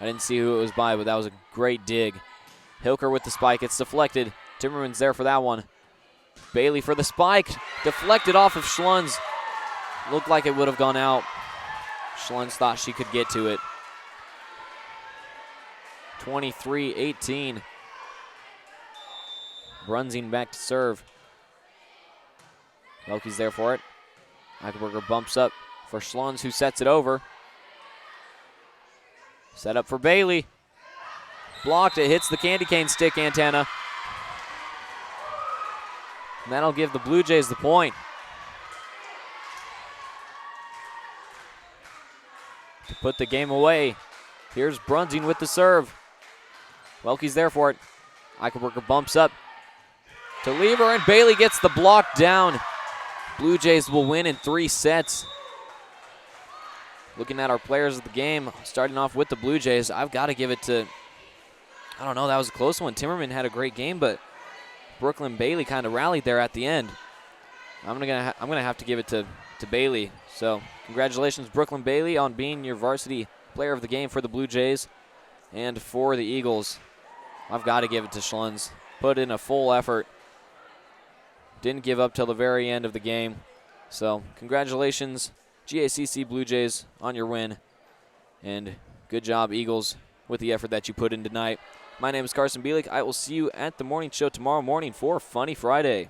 I didn't see who it was by, but that was a great dig. Hilker with the spike. It's deflected. Timmerman's there for that one. Bailey for the spike. Deflected off of Schlunz. Looked like it would have gone out. Schlunz thought she could get to it. 23-18. Brunzing back to serve. Loki's there for it. Eichelberger bumps up for Schlunz, who sets it over. Set up for Bailey. Blocked. It hits the candy cane stick antenna. And that'll give the Blue Jays the point. To put the game away. Here's Brunzing with the serve. Welke's there for it. Eichelberger bumps up to Lever, and Bailey gets the block down. Blue Jays will win in 3 sets. Looking at our players of the game, starting off with the Blue Jays, I've got to give it to, I don't know, that was a close one. Timmerman had a great game, but Brooklyn Bailey kind of rallied there at the end. I'm gonna have to give it to Bailey. So congratulations, Brooklyn Bailey, on being your varsity player of the game for the Blue Jays. And for the Eagles, I've got to give it to Schlunz. Put in a full effort. Didn't give up till the very end of the game. So congratulations, GACC Blue Jays, on your win. And good job, Eagles, with the effort that you put in tonight. My name is Carson Bielik. I will see you at the morning show tomorrow morning for Funny Friday.